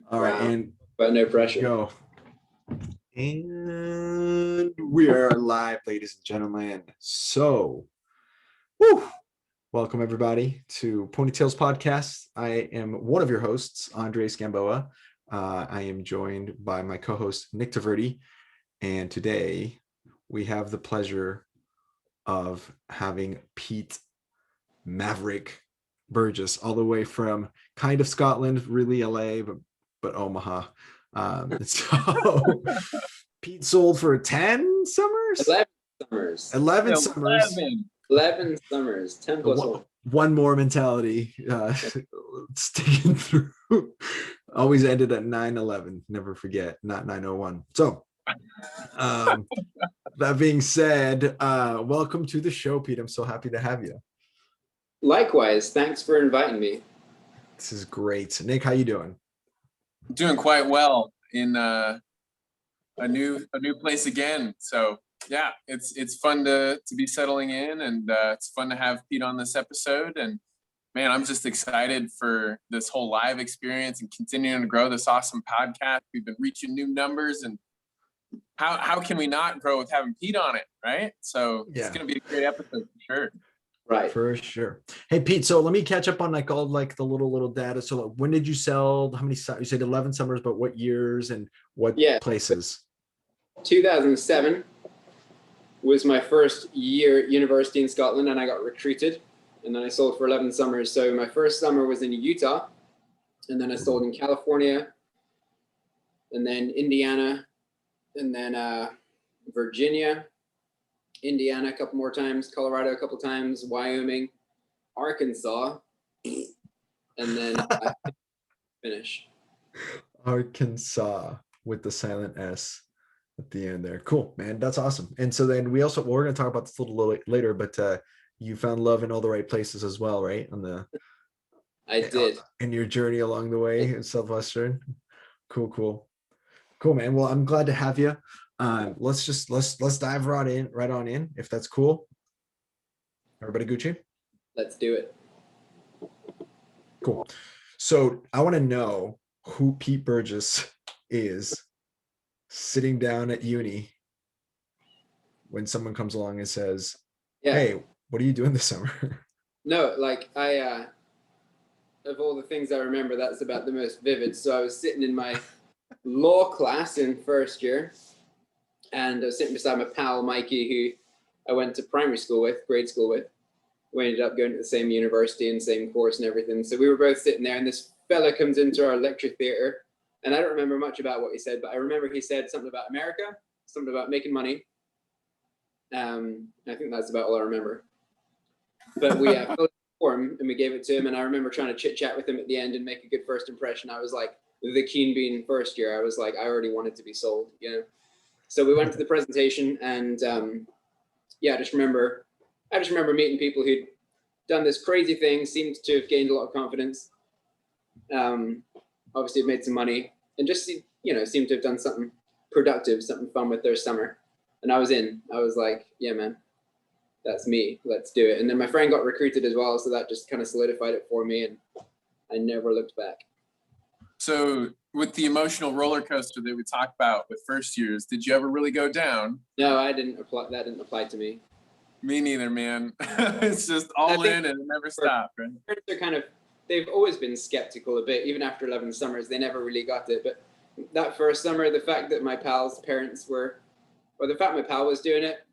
All right, and But no pressure. go. And we are live, ladies and gentlemen. So, welcome everybody to Ponytails Podcast. I am one of your hosts, Andres Gamboa. I am joined by my co-host Nick Taverdi, and today we have the pleasure of having Pete Maverick Burgess, all the way from kind of Scotland, really LA, but Omaha. So Pete sold for 10 summers? 11 summers. 11 summers. 11 summers. 10 plus one more mentality. Sticking through. Always ended at 9/11. Never forget, not 901. So that being said, welcome to the show, Pete. I'm so happy to have you. Likewise. Thanks for inviting me. This is great. Nick, how you doing? Doing quite well in a new place again. So yeah, it's fun to be settling in, and it's fun to have Pete on this episode. And man, I'm just excited for this whole live experience and continuing to grow this awesome podcast. We've been reaching new numbers, and how can we not grow with having Pete on it, right? So yeah. It's gonna be a great episode for sure. Right. For sure. Hey, Pete, so let me catch up on all the little data. So when did you sell? How many? You said 11 summers, but what years and what places? 2007 was my first year at university in Scotland, and I got recruited, and then I sold for 11 summers. So my first summer was in Utah, and then I sold in California, and then Indiana, and then Virginia, Indiana a couple more times, Colorado a couple times, Wyoming, Arkansas, and then I finish. Arkansas with the silent S at the end there. Cool, man. That's awesome. And so then we're going to talk about this a little later, but you found love in all the right places as well, right? I did. In your journey along the way in Southwestern. Cool, man. Well, I'm glad to have you. Let's dive right on in, if that's cool. Everybody Gucci? Let's do it. Cool. So I want to know who Pete Burgess is sitting down at uni when someone comes along and says, hey, what are you doing this summer? No, I of all the things I remember, that's about the most vivid. So I was sitting in my law class in first year, and I was sitting beside my pal Mikey, who I went to grade school with. We ended up going to the same university and same course and everything. So we were both sitting there, and this fella comes into our lecture theater, and I don't remember much about what he said, but I remember he said something about America, something about making money. I think that's about all I remember. But we filled out the form and we gave it to him, and I remember trying to chit chat with him at the end and make a good first impression. I was like the keen bean first year. I was like, I already wanted to be sold, So we went to the presentation, and I just remember meeting people who'd done this crazy thing, seemed to have gained a lot of confidence. Obviously made some money, and just seemed to have done something productive, something fun with their summer. And I was like, yeah, man, that's me. Let's do it. And then my friend got recruited as well, so that just kind of solidified it for me, and I never looked back. So with the emotional roller coaster that we talked about with first years, did you ever really go down? No, I didn't apply. That didn't apply to me. Me neither, man. It's just all in and it never stopped, right? They've always been skeptical a bit, even after 11 summers. They never really got it. But that first summer, the fact that my pal was doing it,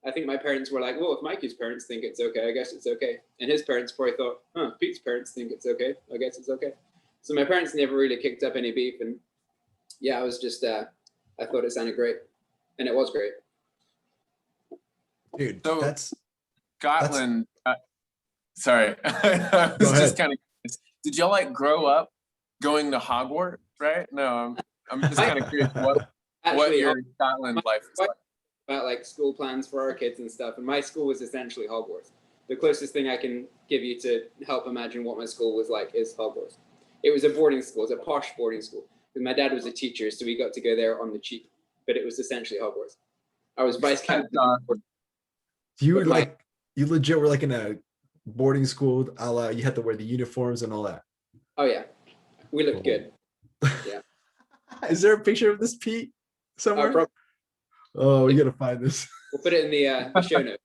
I think my parents were like, well, if Mikey's parents think it's okay, I guess it's okay. And his parents probably thought, Pete's parents think it's okay, I guess it's okay. So my parents never really kicked up any beef. And I was just, I thought it sounded great. And it was great. Dude, so that's Scotland. Sorry, I was just kind of. Did y'all grow up going to Hogwarts? Right? No, I'm just kind of curious what your Scotland life is like. About school plans for our kids and stuff, and my school was essentially Hogwarts. The closest thing I can give you to help imagine what my school was like is Hogwarts. It was a boarding school. It was a posh boarding school. And my dad was a teacher, so we got to go there on the cheap. But it was essentially Hogwarts. I was vice captain. You legit were in a boarding school, you had to wear the uniforms and all that. Oh yeah, we looked good. Yeah. Is there a picture of this Pete somewhere? Oh, we gotta find this. We'll put it in the show notes.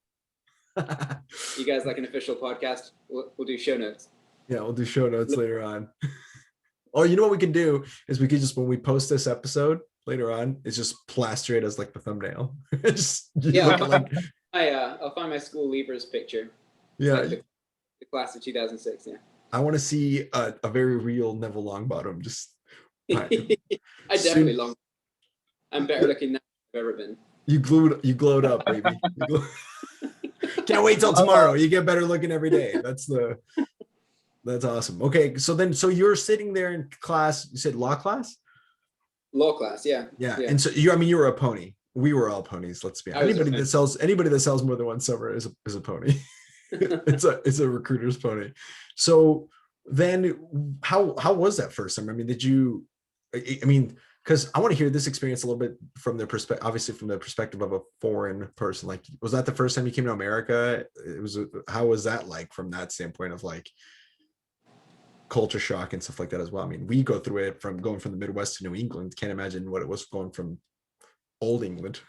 You guys like an official podcast? We'll do show notes. Yeah, we'll do show notes later on. Or you know what we can do is we could just, when we post this episode later on, is just plaster it as like the thumbnail. I'll find my school leavers picture. Yeah. Like the class of 2006. Yeah. I want to see a very real Neville Longbottom. Just I definitely long. I'm better looking than I've ever been. You glowed up, baby. Can't wait till tomorrow. You get better looking every day. That's awesome. Okay, so you're sitting there in class. You said law class? Law class, yeah. Yeah. And so you were a pony. We were all ponies. Let's be honest. Anybody that sells more than one summer is a pony. it's a recruiter's pony. So then, how was that first summer? I mean, because I want to hear this experience a little bit from the perspective, obviously from the perspective of a foreign person. Like, was that the first time you came to America? How was that like from that standpoint of like culture shock and stuff like that as well? I mean, we go through it from going from the Midwest to New England. Can't imagine what it was going from old England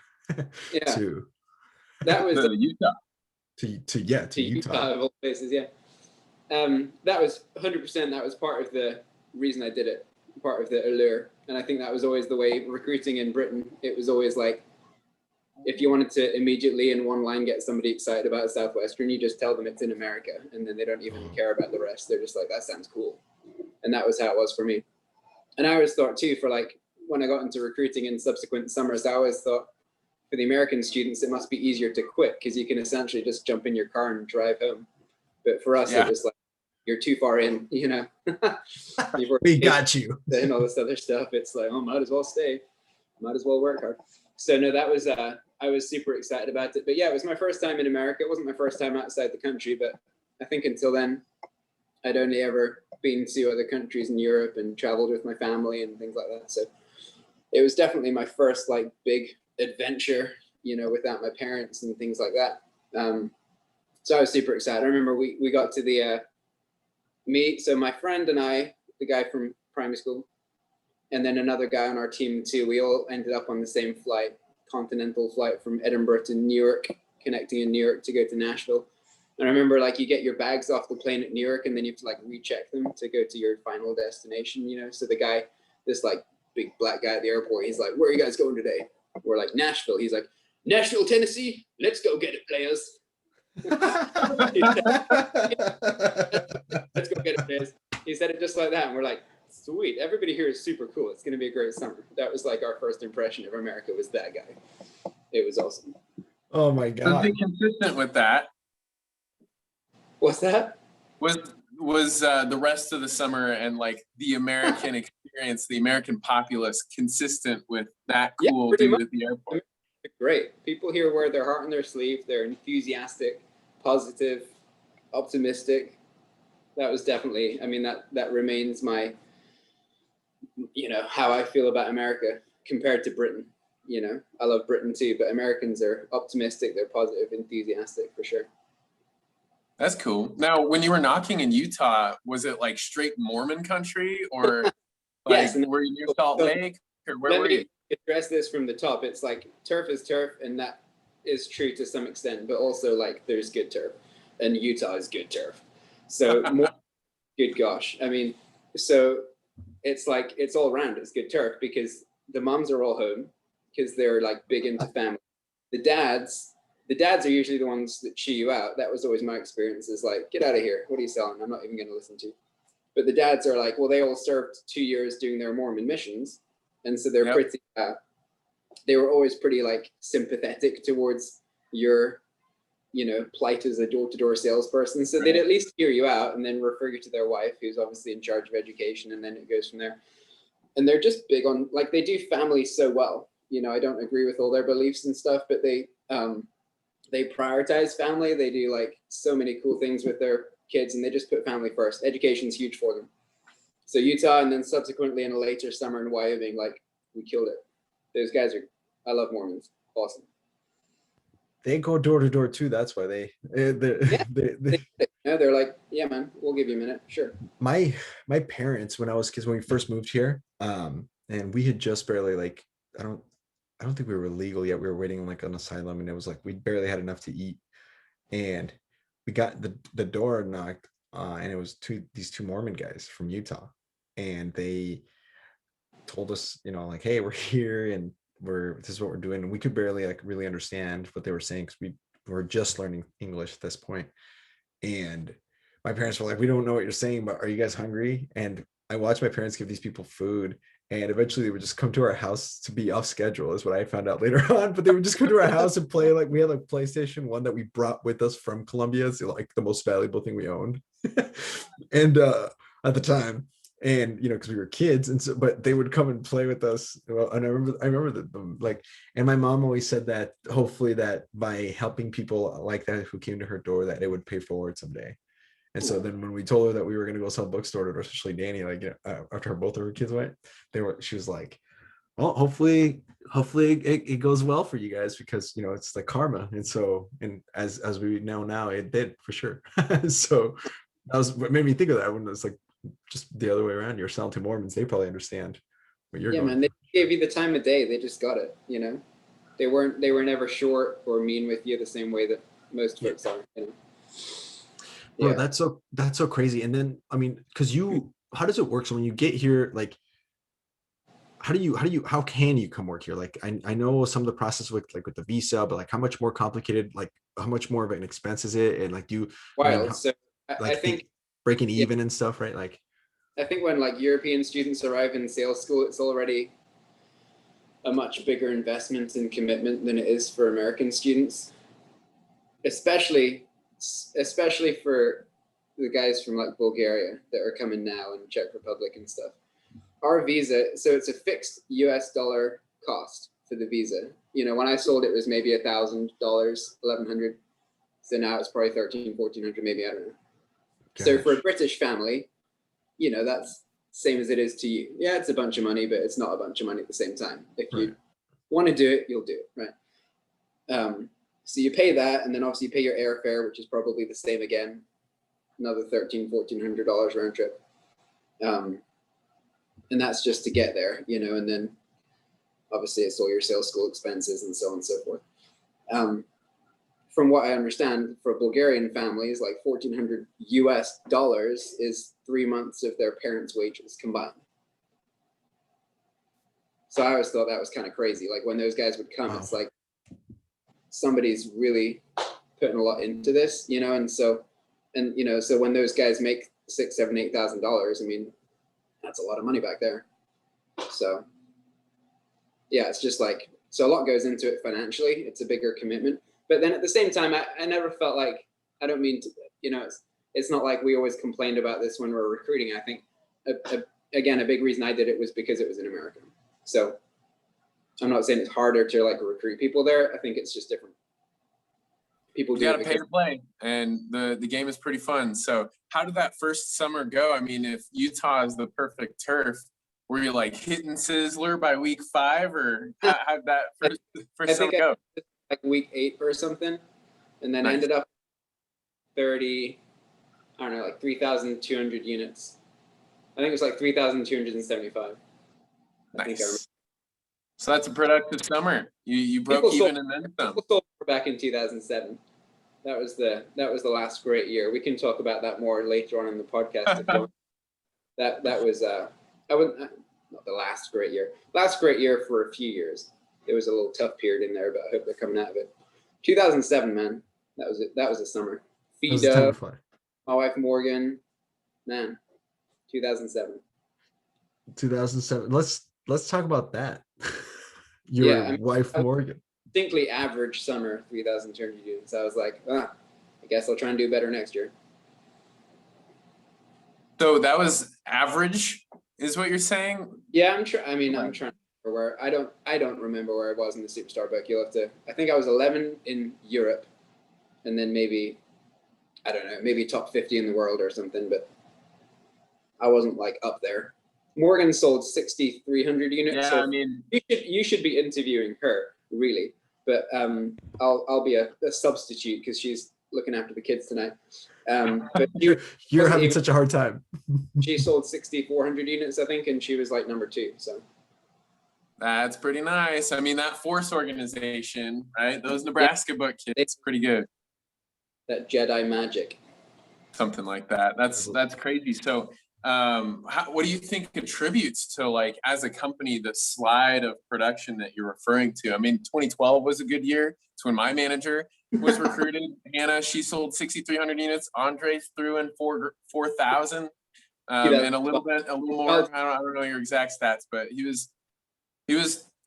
to that was Utah to Utah of all places. Yeah, that was 100%. That was part of the reason I did it, part of the allure. And I think that was always the way recruiting in Britain. It was always like, if you wanted to immediately in one line get somebody excited about Southwestern, you just tell them it's in America, and then they don't even care about the rest. They're just like, that sounds cool. And that was how it was for me. And I always thought too, for like when I got into recruiting in subsequent summers, I always thought for the American students, it must be easier to quit because you can essentially just jump in your car and drive home. But for us, it was like, you're too far in, you know. We got you. And all this other stuff. It's like, oh, might as well stay. Might as well work hard. So no, that was I was super excited about it. But yeah, it was my first time in America. It wasn't my first time outside the country, but I think until then, I'd only ever been to other countries in Europe and traveled with my family and things like that. So it was definitely my first like big adventure, you know, without my parents and things like that. So I was super excited. I remember we got to the so my friend and I, the guy from primary school, and then another guy on our team too, we all ended up on the same flight, continental flight from Edinburgh to New York, connecting in New York to go to Nashville. And I remember like you get your bags off the plane at New York and then you have to like recheck them to go to your final destination, you know? So the guy, this like big black guy at the airport, he's like, where are you guys going today? We're like, Nashville. He's like, Nashville, Tennessee, let's go get it, players. Let's go get it, players. He said it just like that. And we're like, sweet, everybody here is super cool. It's going to be a great summer. That was like our first impression of America was that guy. It was awesome. Oh my God. Something consistent with that. What's that? Was the rest of the summer and like the American experience, the American populace consistent with that cool dude at the airport? Great. People here wear their heart on their sleeve. They're enthusiastic, positive, optimistic. That was definitely, I mean, that remains my, you know, how I feel about America compared to Britain. You know, I love Britain too, but Americans are optimistic. They're positive, enthusiastic for sure. That's cool. Now, when you were knocking in Utah, was it like straight Mormon country or like were you near Salt Lake or where were you? Address this from the top. It's like turf is turf, and that is true to some extent, but also like there's good turf, and Utah is good turf. So more, good gosh, I mean, so it's like it's all around. It's good turf because the moms are all home because they're like big into family. The dads are usually the ones that chew you out. That was always my experience. Is like, get out of here. What are you selling? I'm not even going to listen to you. But the dads are like, well, they all served 2 years doing their Mormon missions. And so they're pretty, they were always pretty like sympathetic towards your, you know, plight as a door-to-door salesperson. So they'd at least hear you out and then refer you to their wife, who's obviously in charge of education. And then it goes from there. And they're just big on, like, they do family so well. You know, I don't agree with all their beliefs and stuff, but they prioritize family. They do like so many cool things with their kids and they just put family first. Education's huge for them. So Utah, and then subsequently in a later summer in Wyoming, like we killed it. Those guys are, I love Mormons. Awesome. They go door to door too. That's why they're like, yeah, man, we'll give you a minute. Sure. My parents, when we first moved here, And we had just barely like, I don't think we were legal yet. We were waiting like an asylum, and it was like we barely had enough to eat. And we got the door knocked, and it was these two Mormon guys from Utah, and they told us, like, hey, we're here, and this is what we're doing. And we could barely like really understand what they were saying because we were just learning English at this point. And my parents were like, we don't know what you're saying, but are you guys hungry? And I watched my parents give these people food, and eventually they would just come to our house to be off schedule, is what I found out later on. But they would just come to our house and play. Like, we had a PlayStation 1 that we brought with us from Colombia. It's like the most valuable thing we owned. And at the time, and because we were kids, and so, but they would come and play with us. Well, and I remember that, like, and my mom always said that hopefully that by helping people like that who came to her door, that it would pay forward someday. And so then when we told her that we were going to go sell bookstore, especially Danny, like, after both of her kids went, she was like, well, hopefully it goes well for you guys, because it's like karma. And so, and as we know now, it did for sure. So that was what made me think of that, when it's like just the other way around. You're selling to Mormons, they probably understand what you're going. Man, they gave you the time of day. They just got it. They were never short or mean with you the same way that most folks are. Bro, that's so crazy. And then, I mean, because how does it work? So when you get here, like, how can you come work here? Like, I know some of the process with the visa, but like, how much more complicated, like how much more of an expense is it? And like, So I think breaking even and stuff, right? Like, I think when like European students arrive in sales school, it's already a much bigger investment and commitment than it is for American students, especially for the guys from like Bulgaria that are coming now, and Czech Republic and stuff. Our visa, so it's a fixed US dollar cost for the visa. When I sold it was maybe $1,000, 1,100. So now it's probably 1,300, 1,400, maybe, I don't know. Gosh. So for a British family, that's same as it is to you. Yeah, it's a bunch of money, but it's not a bunch of money at the same time. If you want to do it, you'll do it, right? So you pay that, and then obviously you pay your airfare, which is probably the same again, another $1,300, $1,400 round trip. And that's just to get there, and then obviously it's all your sales school expenses and so on and so forth. From what I understand, for Bulgarian families, like $1,400 US is 3 months of their parents' wages combined. So I always thought that was kind of crazy. Like when those guys would come, It's like somebody's really putting a lot into this, and so when those guys make $6,000, $7,000, $8,000, I mean, that's a lot of money back there. So yeah, it's just like, so a lot goes into it financially. It's a bigger commitment. But then at the same time, I never felt like, I don't mean to, it's not like we always complained about this when we're recruiting. I think, again, a big reason I did it was because it was in America. So I'm not saying it's harder to like recruit people there. I think it's just different. People got to pay to play, and the game is pretty fun. So how did that first summer go? I mean, if Utah is the perfect turf, were you like hitting Sizzler by week 5, or how did that first summer go? Like week 8 or something, and then ended up 30, I don't know, like 3,200 units. I think it was like 3,275. Nice. So that's a productive summer. You broke even and then some. People sold back in 2007. That was the last great year. We can talk about that more later on in the podcast if you want. That was not the last great year. Last great year for a few years. It was a little tough period in there, but I hope they're coming out of it. 2007, man. That was it. That was a summer. Fido, my wife Morgan, man. 2007. 2007. Let's talk about that. Your wife Morgan. Distinctly average summer, 3,200 units. I was like, I guess I'll try and do better next year. So that was average, is what you're saying? Yeah, I'm trying to remember where. I don't remember where I was in the Superstar book. You'll have to. I think I was 11 in Europe, and then maybe, I don't know, maybe top 50 in the world or something. But I wasn't like up there. Morgan sold 6,300 units. Yeah, so I mean, you should be interviewing her, really. But I'll be a substitute because she's looking after the kids tonight. But You're having such a hard time. She sold 6,400 units, I think, and she was like number 2. So That's pretty nice. I mean, that Force organization, right? Those Nebraska book kids, pretty good. That Jedi magic. Something like that. That's crazy. So, what do you think contributes to, like, as a company, the slide of production that you're referring to? I mean, 2012 was a good year. It's when my manager was recruited. Hannah, she sold 6,300 units. Andres threw in 4,000, and a little more. I don't know your exact stats, but he was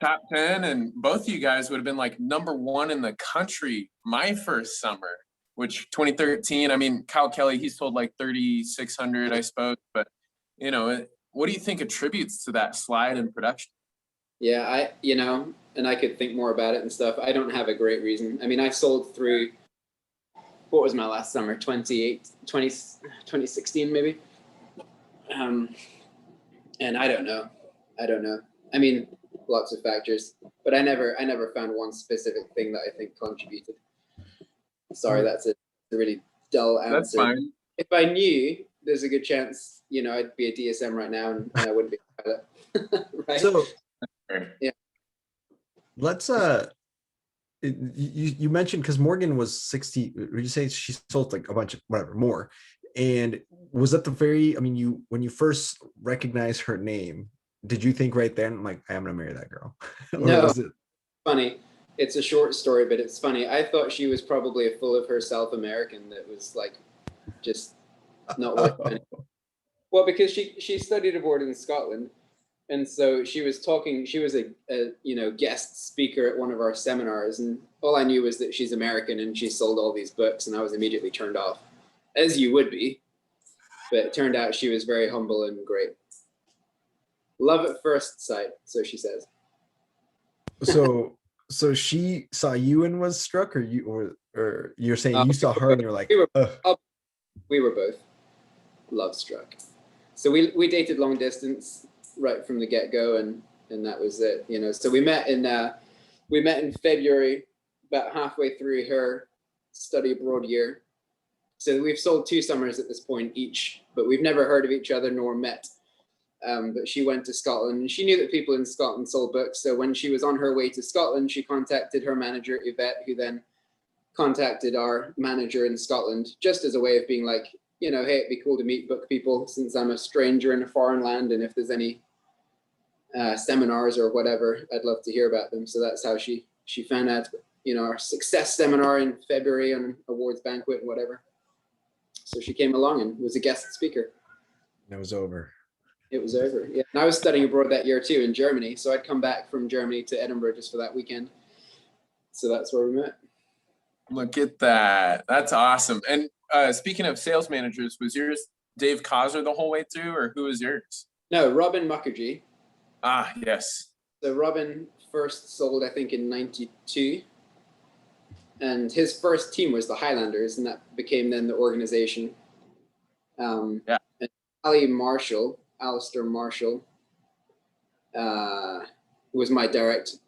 top 10, and both of you guys would have been like number 1 in the country my first summer, which 2013. I mean, Kyle Kelly, he sold like 3,600, I suppose. But what do you think attributes to that slide in production? Yeah, and I could think more about it and stuff. I don't have a great reason. I mean, I sold through, what was my last summer? 2016 maybe. And I don't know. I mean, lots of factors, but I never found one specific thing that I think contributed. Sorry, that's a really dull answer. That's fine. If I knew, there's a good chance, I'd be a DSM right now and I wouldn't be a pilot. Right? So, yeah. Let's you mentioned, because Morgan was 60. Would you say she sold like a bunch of whatever more? And was that when you first recognized her name, did you think right then, like, I'm gonna marry that girl? No, was it funny? It's a short story, but it's funny. I thought she was probably a full of herself American that was like just not worth anything. Well, because she studied abroad in Scotland, and so she was talking. She was a guest speaker at one of our seminars, and all I knew was that she's American and she sold all these books, and I was immediately turned off, as you would be. But it turned out she was very humble and great. Love at first sight, so she says. So she saw you and was struck, or you're saying you saw her and you're like, we were both love struck. So we dated long distance right from the get-go, and that was it. So we met in February, about halfway through her study abroad year. So we've sold 2 summers at this point each, but we've never heard of each other nor met. But she went to Scotland, and she knew that people in Scotland sold books. So when she was on her way to Scotland, she contacted her manager, Yvette, who then contacted our manager in Scotland, just as a way of being like, hey, it'd be cool to meet book people since I'm a stranger in a foreign land. And if there's any seminars or whatever, I'd love to hear about them. So that's how she found out, our success seminar in February on an awards banquet and whatever. So she came along and was a guest speaker. It was over. It was over. Yeah. And I was studying abroad that year too in Germany. So I'd come back from Germany to Edinburgh just for that weekend. So that's where we met. Look at that. That's awesome. And speaking of sales managers, was yours Dave Cosner the whole way through, or who was yours? No, Robin Mukherjee. Ah, yes. So Robin first sold, I think, in 92. And his first team was the Highlanders, and that became then the organization. And Alistair Marshall, was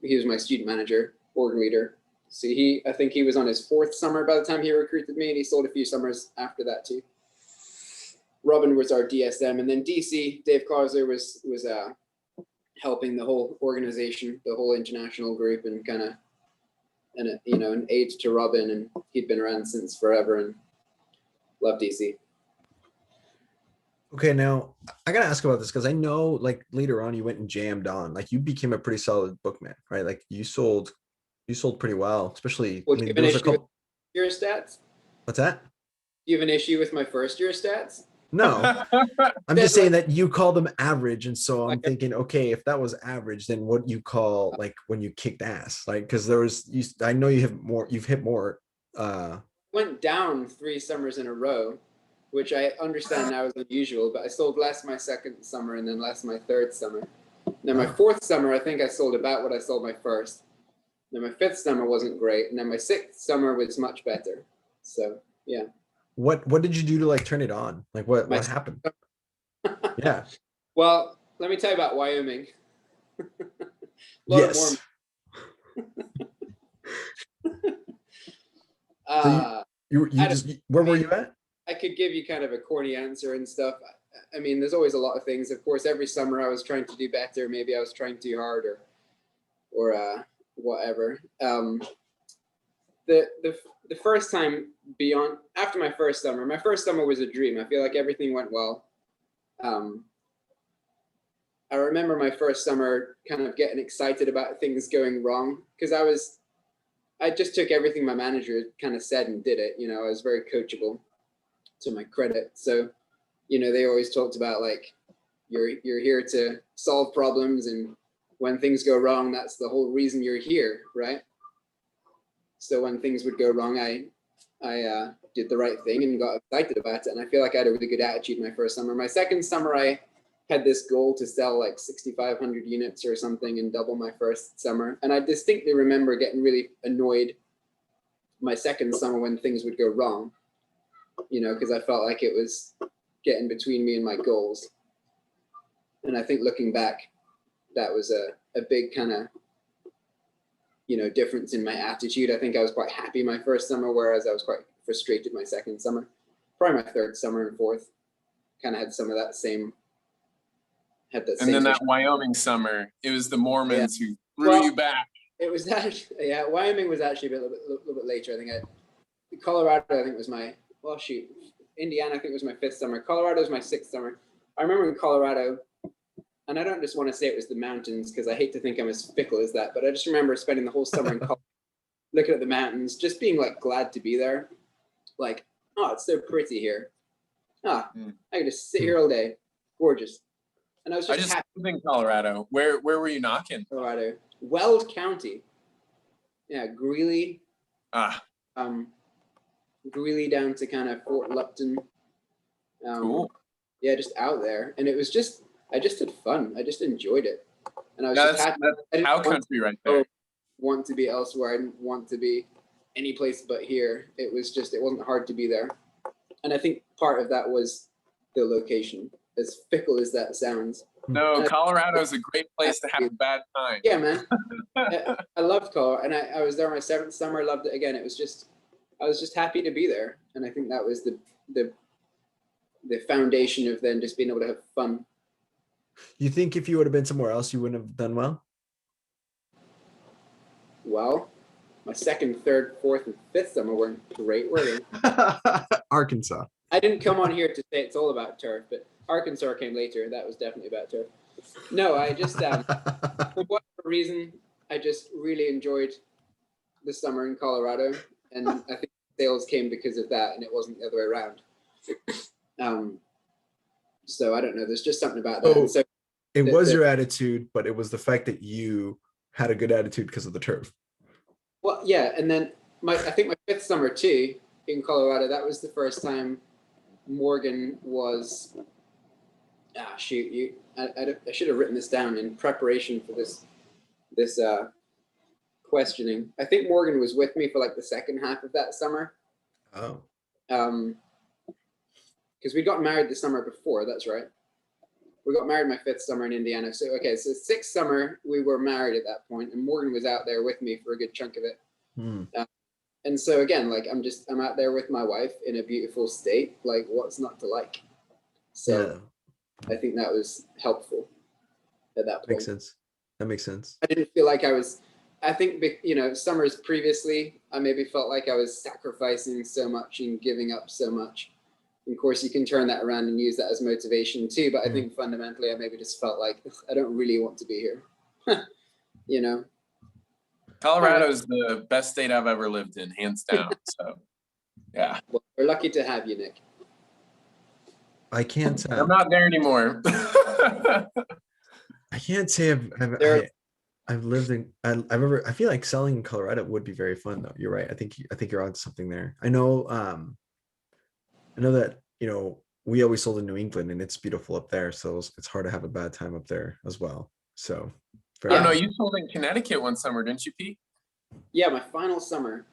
he was my student manager, org leader. So I think he was on his 4th summer by the time he recruited me, and he sold a few summers after that too. Robin was our DSM, and then DC, Dave Clauser was helping the whole organization, the whole international group, and kind of, an aide to Robin, and he'd been around since forever, and love DC. Okay, now I gotta ask about this, because I know, like, later on you went and jammed on, like, you became a pretty solid bookman, right? Like, you sold pretty well, especially. Well, do you have an issue with your stats? What's that? Do you have an issue with my first year stats? No, I'm just saying that you call them average, and so I'm thinking, okay, if that was average, then what you call, like, when you kicked ass, like, because I know you've hit more. Went down 3 summers in a row, which I understand now is unusual, but I sold less my 2nd summer and then less my 3rd summer. Then my 4th summer, I think I sold about what I sold my 1st. Then my 5th summer wasn't great, and then my 6th summer was much better. So yeah. What did you do to, like, turn it on? Like, what happened? Yeah. Well, let me tell you about Wyoming. Yes. So where were you at? I could give you kind of a corny answer and stuff. I mean, there's always a lot of things. Of course, every summer I was trying to do better. Maybe I was trying too hard or whatever. The first time after my first summer was a dream. I feel like everything went well. I remember my first summer kind of getting excited about things going wrong because I just took everything my manager kind of said and did it. You know, I was very coachable, to my credit. So, you know, they always talked about like, you're here to solve problems, and when things go wrong, that's the whole reason you're here, right? So when things would go wrong, I did the right thing and got excited about it. And I feel like I had a really good attitude my first summer. My second summer, I had this goal to sell like 6,500 units or something and double my first summer. And I distinctly remember getting really annoyed my second summer when things would go wrong, you know, because I felt like it was getting between me and my goals. And I think looking back, that was a big kind of, you know, difference in my attitude. I think I was quite happy my first summer, whereas I was quite frustrated my second summer. Probably my third summer and fourth kind of had some of that same. And then that Wyoming summer, it was the Mormons who threw you back. It was actually, Wyoming was actually a little bit later. I think Colorado, I think was my, Indiana, I think was my fifth summer. Colorado was my sixth summer. I remember in Colorado, and I don't just want to say it was the mountains because I hate to think I'm as fickle as that, but I just remember spending the whole summer in Colorado looking at the mountains, just being like glad to be there. Like, oh, it's so pretty here. I could just sit here all day. Gorgeous. And I was just happy. Lived in Colorado. Where were you knocking? Colorado. Weld County. Yeah, Greeley. Greeley down to kind of Fort Lupton. Cool. Yeah, just out there. And it was just, I just had fun. I just enjoyed it. And I was just happy. That's cow country right there. Want to be elsewhere. I didn't want to be any place but here. It was just, it wasn't hard to be there. And I think part of that was the location, as fickle as that sounds. No, Colorado is a great place to have a bad time. Yeah, man. I loved Colorado. And I was there my seventh summer. I loved it again. It was just, I was just happy to be there. And I think that was the foundation of then just being able to have fun. You think if you would have been somewhere else, you wouldn't have done well? Well, my second, third, fourth, and fifth summer weren't great, were they? Arkansas. I didn't come on here to say it's all about turf, but Arkansas came later. That was definitely about turf. No, I just, for whatever reason, I just really enjoyed the summer in Colorado. And I think sales came because of that, and it wasn't the other way around. So I don't know. There's just something about that. Oh, so it was your attitude, but it was the fact that you had a good attitude because of the turf. Well, yeah. And then I think my fifth summer too in Colorado, that was the first time Morgan was, I should have written this down in preparation for this questioning. I think Morgan was with me for like the second half of that summer. Oh. Because we got married the summer before, that's right. We got married my fifth summer in Indiana. So, okay, so sixth summer, we were married at that point, and Morgan was out there with me for a good chunk of it. And so again, like I'm out there with my wife in a beautiful state, like what's not to like? So yeah. I think that was helpful at that point. Makes sense. That makes sense. I didn't feel like I think, you know, summers previously, I maybe felt like I was sacrificing so much and giving up so much. And of course, you can turn that around and use that as motivation too. But I think fundamentally, I maybe just felt like I don't really want to be here. You know? Colorado is the best state I've ever lived in, hands down. So, yeah. Well, we're lucky to have you, Nick. I can't. I'm not there anymore. I can't say I've lived in. I feel like selling in Colorado would be very fun, though. You're right. I think you're on something there. I know that, you know, we always sold in New England, and it's beautiful up there. So it's hard to have a bad time up there as well. So. I don't know. You sold in Connecticut one summer, didn't you, Pete? Yeah, my final summer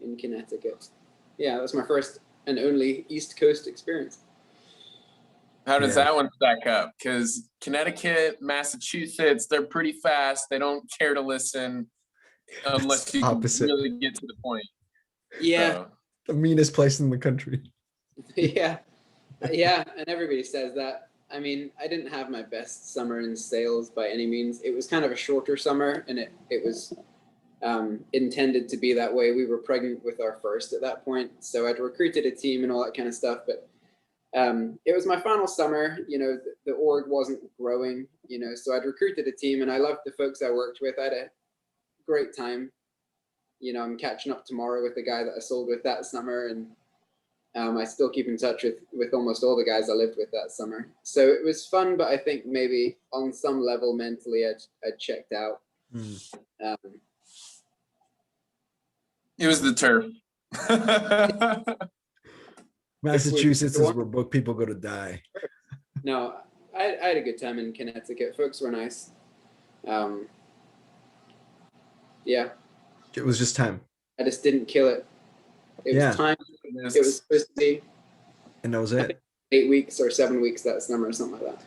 in Connecticut. Yeah, that was my first and only East Coast experience. How does that one stack up? Because Connecticut, Massachusetts, they're pretty fast. They don't care to listen unless you really get to the point. Yeah. So. The meanest place in the country. Yeah, yeah, and everybody says that. I mean, I didn't have my best summer in sales by any means. It was kind of a shorter summer, and it was intended to be that way. We were pregnant with our first at that point, so I'd recruited a team and all that kind of stuff. But it was my final summer. The org wasn't growing. So I'd recruited a team, and I loved the folks I worked with. I had a great time. I'm catching up tomorrow with the guy that I sold with that summer, and I still keep in touch with almost all the guys I lived with that summer. So it was fun, but I think maybe on some level mentally I checked out. It was the turf. Massachusetts is where book people go to die. No, I had a good time in Connecticut. Folks were nice. Yeah. It was just time. I just didn't kill it. It was time. It was supposed to be. And that was it. 8 weeks or 7 weeks that summer or something like that.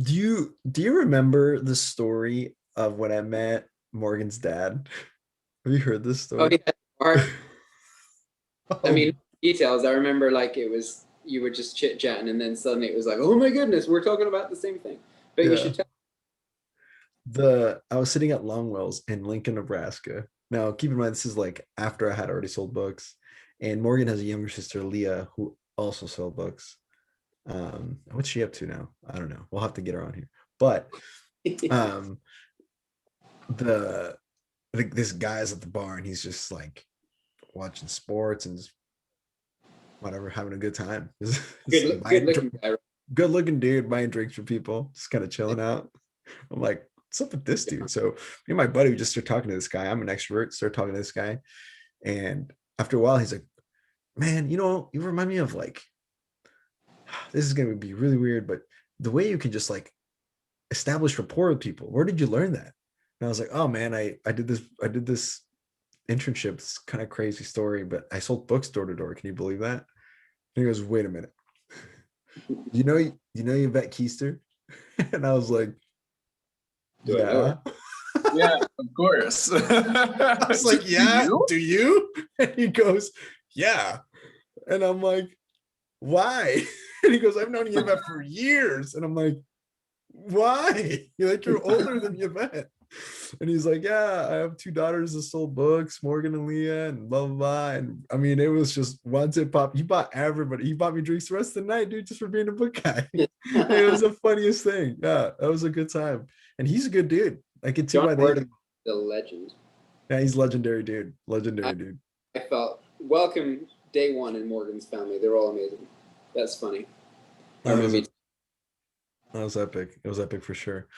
Do you remember the story of when I met Morgan's dad? Have you heard this story? Oh, yeah. I mean, details. I remember you were just chit chatting, and then suddenly it was like, oh my goodness, we're talking about the same thing. But you should tell. I was sitting at Longwell's in Lincoln, Nebraska. Now, keep in mind, this is like after I had already sold books, and Morgan has a younger sister, Leah, who also sold books. What's she up to now? I don't know. We'll have to get her on here. But this guy's at the bar, and he's just like watching sports and just whatever, having a good time. Good looking dude buying drinks for people, just kind of chilling out. I'm like, what's up with this dude? So me and my buddy, we just start talking to this guy. I'm an extrovert, start talking to this guy. And after a while, he's like, man, you remind me of like, this is going to be really weird, but the way you can just like establish rapport with people, where did you learn that? And I was like, oh man, I did this internship. It's kind of crazy story, but I sold books door to door. Can you believe that? And he goes, wait a minute. You know Yvette Keister? And I was like, yeah. Yeah, of course. I was like, yeah, do you? And he goes, yeah. And I'm like, why? And he goes, I've known Yvette for years. And I'm like, why? You're older than Yvette. And he's like, yeah, I have 2 daughters that sold books, Morgan and Leah, and blah, blah, blah. And I mean, it was just once it popped, he bought everybody. He bought me drinks the rest of the night, dude, just for being a book guy. It was the funniest thing. Yeah, that was a good time. And he's a good dude. I could tell by the legend. Yeah, he's legendary dude. Dude. I felt welcome day one in Morgan's family. They're all amazing. That's funny. That was epic. It was epic for sure.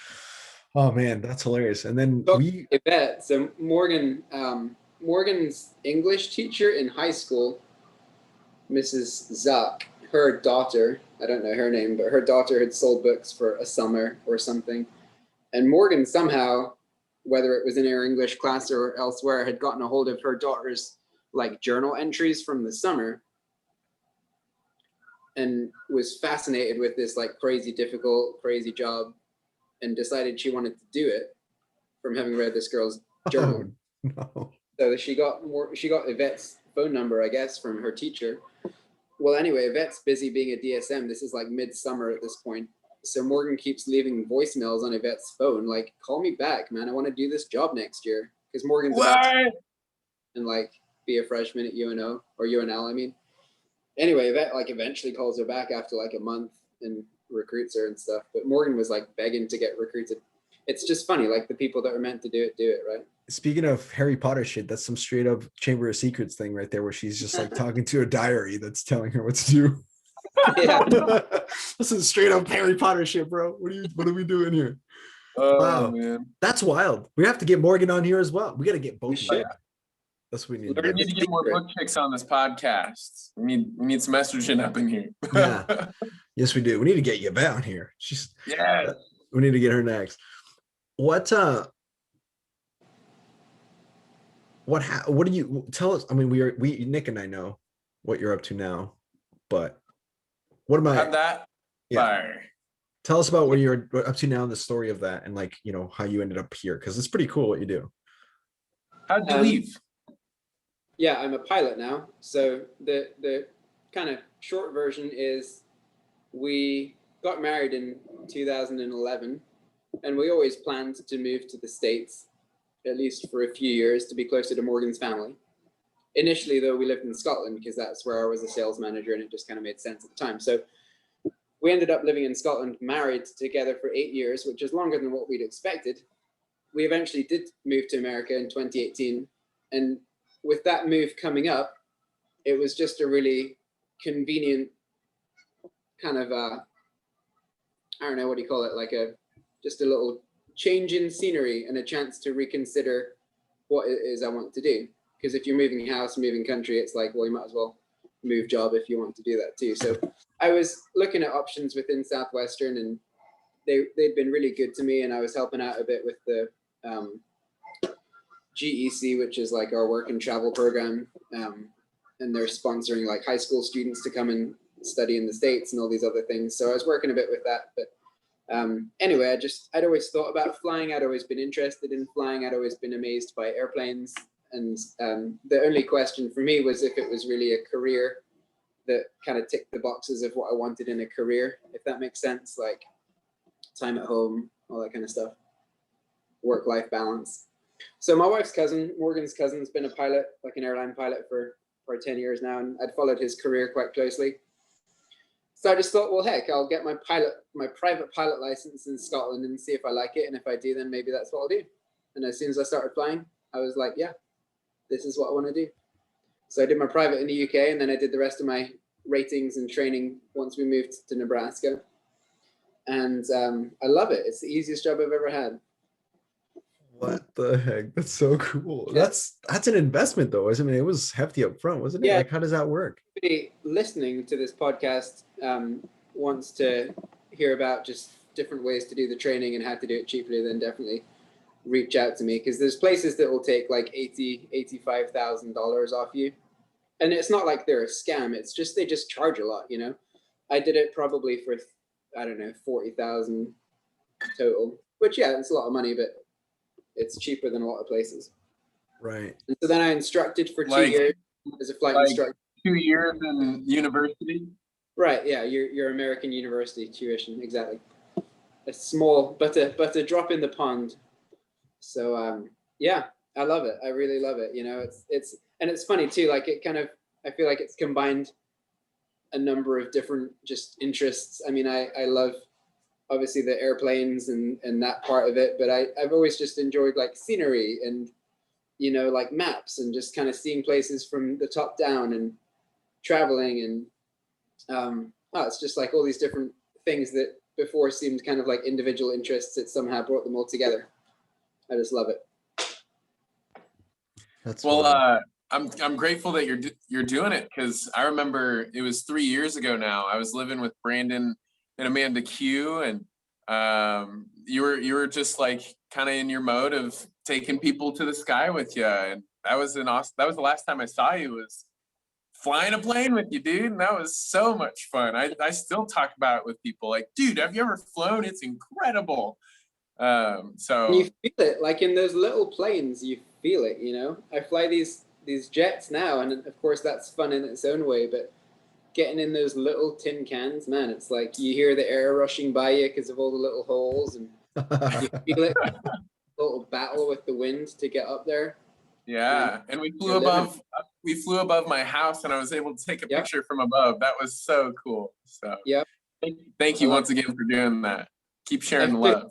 Oh man, that's hilarious. And then Yvette. So Morgan's English teacher in high school, Mrs. Zuck, her daughter, I don't know her name, but her daughter had sold books for a summer or something. And Morgan somehow, whether it was in her English class or elsewhere, had gotten a hold of her daughter's like journal entries from the summer and was fascinated with this like crazy difficult, crazy job, and decided she wanted to do it from having read this girl's journal. Oh, no. So she got Yvette's phone number, I guess, from her teacher. Well, anyway, Yvette's busy being a DSM. This is like midsummer at this point. So Morgan keeps leaving voicemails on Yvette's phone, like, call me back, man. I want to do this job next year. Because Morgan's and like be a freshman at UNO or UNL, I mean. Anyway, Yvette like eventually calls her back after like a month and recruits her and stuff. But Morgan was like begging to get recruited. It's just funny, like the people that are meant to do it, right? Speaking of Harry Potter shit, that's some straight up Chamber of Secrets thing right there, where she's just like talking to a diary that's telling her what to do. Yeah. This is straight up Harry Potter shit, bro. What are we doing here? Oh, wow, man. That's wild. We have to get Morgan on here as well. We got to get both of them. That's what we need. We need to get more book picks on this podcast. We need some estrogen up in here. Yeah. Yes, we do. We need to get Yvette on here. We need to get her next. What do you tell us? I mean, we Nick and I know what you're up to now, but what am I? That fire. Tell us about what you're up to now and the story of that, and like, how you ended up here, because it's pretty cool what you do. How'd you leave? Yeah, I'm a pilot now. So the kind of short version is we got married in 2011, and we always planned to move to the States, at least for a few years, to be closer to Morgan's family. Initially, though, we lived in Scotland because that's where I was a sales manager, and it just kind of made sense at the time. So we ended up living in Scotland, married together for 8 years, which is longer than what we'd expected. We eventually did move to America in 2018. And with that move coming up, it was just a really convenient kind of, I don't know, what do you call it? Like just a little change in scenery and a chance to reconsider what it is I want to do. Because if you're moving house, moving country, it's like, well, you might as well move job if you want to do that too. So I was looking at options within Southwestern, and they'd been really good to me, and I was helping out a bit with the GEC, which is like our work and travel program, and they're sponsoring like high school students to come and study in the States and all these other things. So I was working a bit with that, but anyway, I'd always thought about flying. I'd always been interested in flying. I'd always been amazed by airplanes. And the only question for me was if it was really a career that kind of ticked the boxes of what I wanted in a career, if that makes sense, like time at home, all that kind of stuff, work-life balance. So my wife's cousin, Morgan's cousin, has been a pilot, like an airline pilot for 10 years now, and I'd followed his career quite closely. So I just thought, well, heck, I'll get my private pilot license in Scotland and see if I like it. And if I do, then maybe that's what I'll do. And as soon as I started flying, I was like, yeah, this is what I want to do. So I did my private in the UK, and then I did the rest of my ratings and training once we moved to Nebraska. And I love it. It's the easiest job I've ever had. What the heck? That's so cool. Yeah. That's an investment though. I mean, it was hefty up front, wasn't it? Yeah. Like, how does that work? Anybody listening to this podcast wants to hear about just different ways to do the training and how to do it cheaply, then definitely reach out to me, because there's places that will take like $85,000 off you, and it's not like they're a scam. It's just they just charge a lot, you know. I did it probably for, I don't know, 40,000 total, which, yeah, it's a lot of money, but it's cheaper than a lot of places. Right. And so then I instructed for 2 years as a flight instructor. 2 years in university. Right. Yeah. Your American university tuition. Exactly. A small, but a drop in the pond. So yeah, I love it. I really love it. You know, it's funny too. Like I feel like it's combined a number of different just interests. I mean, I love obviously the airplanes and that part of it, but I've always just enjoyed like scenery and, you know, like maps and just kind of seeing places from the top down and traveling and it's just like all these different things that before seemed kind of like individual interests that somehow brought them all together. I just love it. That's well. I'm grateful that you're doing it, because I remember it was 3 years ago now. I was living with Brandon and Amanda Q, and you were just like kind of in your mode of taking people to the sky with you, and that was the last time I saw you, was flying a plane with you, dude, and that was so much fun. I still talk about it with people, like, dude, have you ever flown? It's incredible. So you feel it, like in those little planes, you feel it, you know. I fly these jets now, and of course that's fun in its own way, but getting in those little tin cans, man, it's like you hear the air rushing by you because of all the little holes, and you feel it, a little battle with the wind to get up there. Yeah, and we flew above my house, and I was able to take a picture from above. That was so cool. So thank you once again for doing that. Keep sharing the love.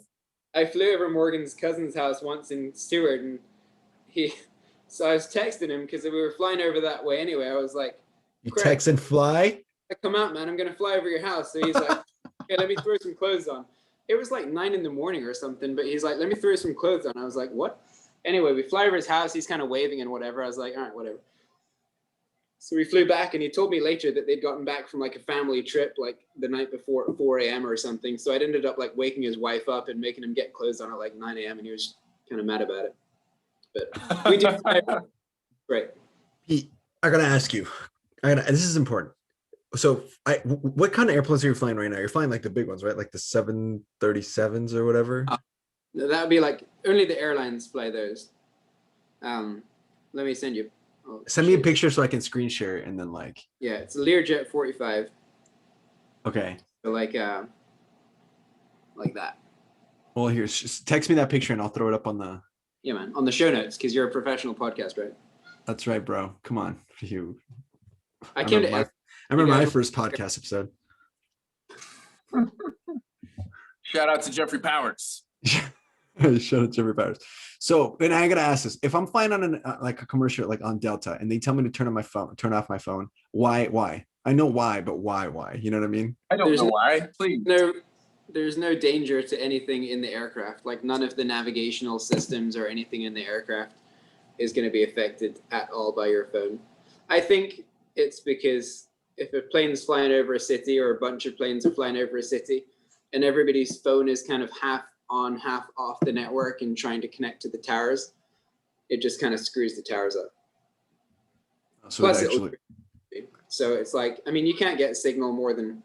I flew over Morgan's cousin's house once in Seward, and so I was texting him because we were flying over that way anyway. I was like, you text and fly? Come out, man. I'm going to fly over your house. So he's like, okay, let me throw some clothes on. It was like 9 a.m. or something, but he's like, let me throw some clothes on. I was like, what? Anyway, we fly over his house. He's kind of waving and whatever. I was like, all right, whatever. So we flew back, and he told me later that they'd gotten back from like a family trip like the night before at 4 a.m. or something. So I'd ended up like waking his wife up and making him get clothes on at like 9 a.m. and he was kind of mad about it. But we did. Great. Pete, I gotta ask you. This is important. So, what kind of airplanes are you flying right now? You're flying like the big ones, right? Like the 737s or whatever. That would be like only the airlines fly those. Let me send you Send me a picture so I can screen share it and then like. Yeah, it's a Learjet 45. Okay. So like that. Well, here, just text me that picture and I'll throw it up on the. Yeah, man, on the show notes because you're a professional podcast, right? That's right, bro. Come on, you. I remember my first podcast episode. Shout out to Jeffrey Powers. Shout out to Jeffrey Powers. So, and I gotta ask this: if I'm flying on like a commercial, like on Delta, and they tell me to turn off my phone, why? I know why, but why? You know what I mean? I don't know why. Please. There's no danger to anything in the aircraft. Like none of the navigational systems or anything in the aircraft is going to be affected at all by your phone. I think it's because if a plane's flying over a city or a bunch of planes are flying over a city and everybody's phone is kind of half on, half off the network and trying to connect to the towers, it just kind of screws the towers up. So so it's like, I mean, you can't get a signal more than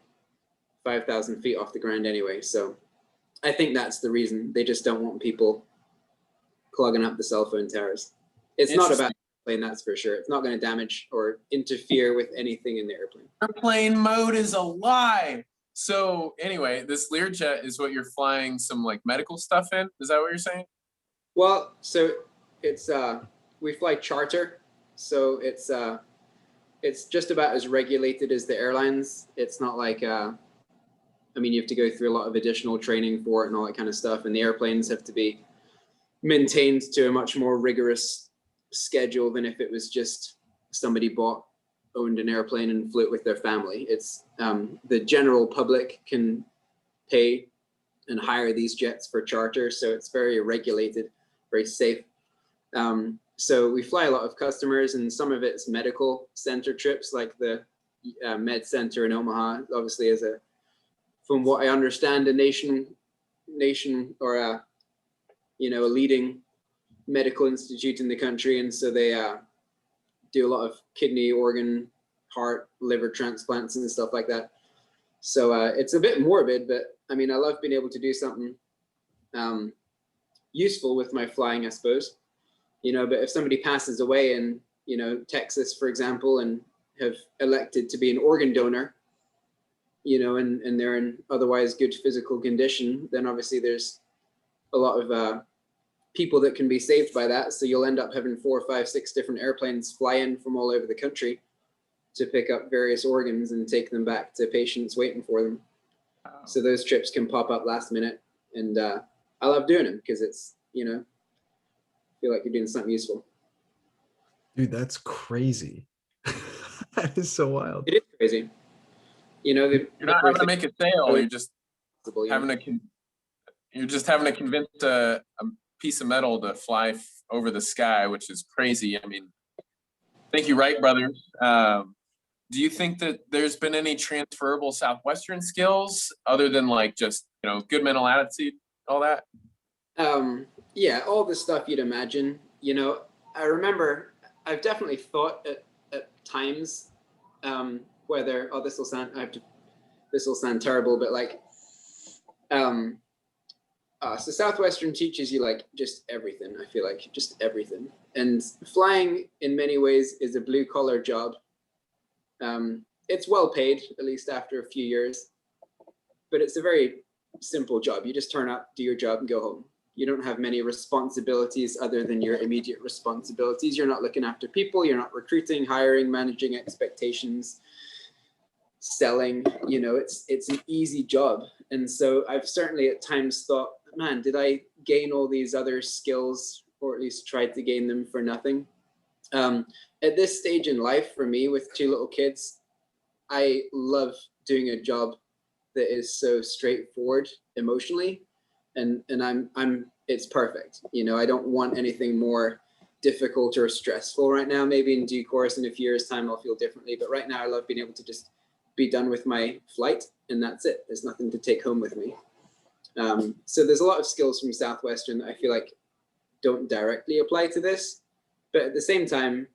5,000 feet off the ground anyway. So I think that's the reason. They just don't want people clogging up the cell phone towers. It's not about the airplane, that's for sure. It's not going to damage or interfere with anything in the airplane. Airplane mode is a lie. So anyway, this Learjet is what you're flying some like medical stuff in? Is that what you're saying? Well, so it's we fly charter. So it's just about as regulated as the airlines. It's not like I mean, you have to go through a lot of additional training for it and all that kind of stuff. And the airplanes have to be maintained to a much more rigorous schedule than if it was just somebody owned an airplane and flew it with their family. It's the general public can pay and hire these jets for charter. So it's very regulated, very safe. So we fly a lot of customers and some of it's medical center trips, like the med center in Omaha, obviously is from what I understand, a nation or a leading medical institute in the country. And so they do a lot of kidney, organ, heart, liver transplants and stuff like that. So it's a bit morbid, but I mean, I love being able to do something useful with my flying, I suppose. But if somebody passes away in, Texas, for example, and have elected to be an organ donor, and they're in otherwise good physical condition, then obviously there's a lot of people that can be saved by that. So you'll end up having 4, 5, 6 different airplanes fly in from all over the country to pick up various organs and take them back to patients waiting for them. Wow. So those trips can pop up last minute. And I love doing them because it's, feel like you're doing something useful. Dude, that's crazy. That is so wild. It is crazy. You're not having to make a sale. You're just having to convince a piece of metal to fly over the sky, which is crazy. I mean, thank you, Wright brothers. Do you think that there's been any transferable Southwestern skills other than like just, good mental attitude, all that? Yeah, all the stuff you'd imagine. I remember I've definitely thought at times whether this will sound terrible, but like so Southwestern teaches you like just everything. I feel like just everything. And flying in many ways is a blue collar job. It's well paid, at least after a few years, but it's a very simple job. You just turn up, do your job, and go home. You don't have many responsibilities other than your immediate responsibilities. You're not looking after people. You're not recruiting, hiring, managing expectations, selling. It's an easy job. And so I've certainly at times thought, man, did I gain all these other skills, or at least tried to gain them for nothing? At this stage in life, for me, with 2 little kids, I love doing a job that is so straightforward emotionally. And it's perfect. I don't want anything more difficult or stressful right now. Maybe in due course, in a few years' time, I'll feel differently. But right now, I love being able to just be done with my flight, and that's it. There's nothing to take home with me. So there's a lot of skills from Southwestern that I feel like don't directly apply to this. But at the same time,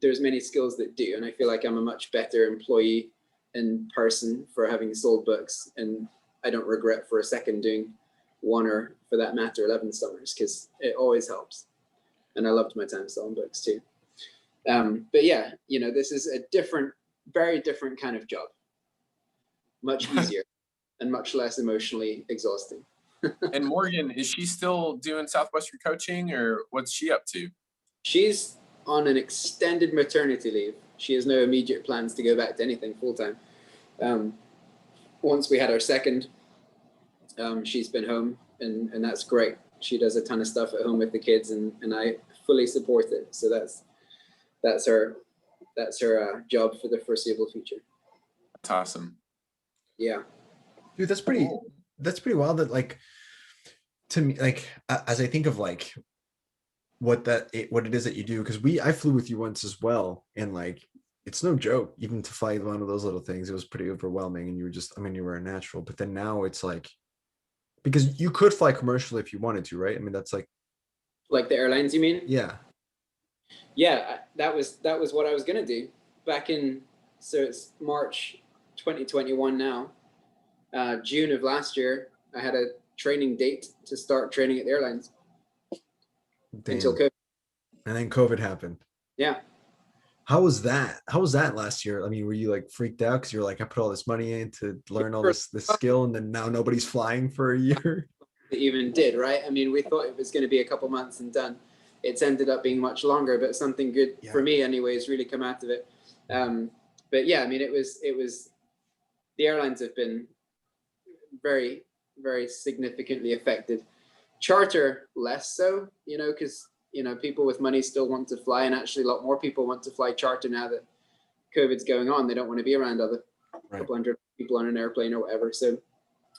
there's many skills that do. And I feel like I'm a much better employee and person for having sold books. And I don't regret for a second doing 1 or, for that matter, 11 summers, because it always helps. And I loved my time selling books too. But yeah, this is a very different kind of job, much easier and much less emotionally exhausting. And Morgan, is she still doing Southwestern coaching, or what's she up to? She's on an extended maternity leave. She has no immediate plans to go back to anything full time. Once we had our second, she's been home, and that's great. She does a ton of stuff at home with the kids, and I fully support it. So that's her job for the foreseeable future. That's awesome. Yeah, Dude, that's pretty wild that, like, to me, like, as I think of like what it is that you do, because I flew with you once as well, and like it's no joke. Even to fly one of those little things, it was pretty overwhelming, and you were a natural. But then now it's like, because you could fly commercial if you wanted to, right? I mean, that's like the airlines, you mean? Yeah. That was what I was gonna do back in. So it's March 2021 now. June of last year, I had a training date to start training at the airlines. Damn. Until COVID. And then COVID happened. Yeah. How was that last year? I mean, were you like freaked out because you're like, I put all this money in to learn all this skill, and then now nobody's flying for a year? It even did, right? I mean, we thought it was going to be a couple months and done. It's ended up being much longer, but something good for me anyway has really come out of it. But yeah, I mean, it was the airlines have been very, very significantly affected. Charter less so, because people with money still want to fly, and actually a lot more people want to fly charter now that COVID's going on. They don't want to be around other couple hundred people on an airplane or whatever. So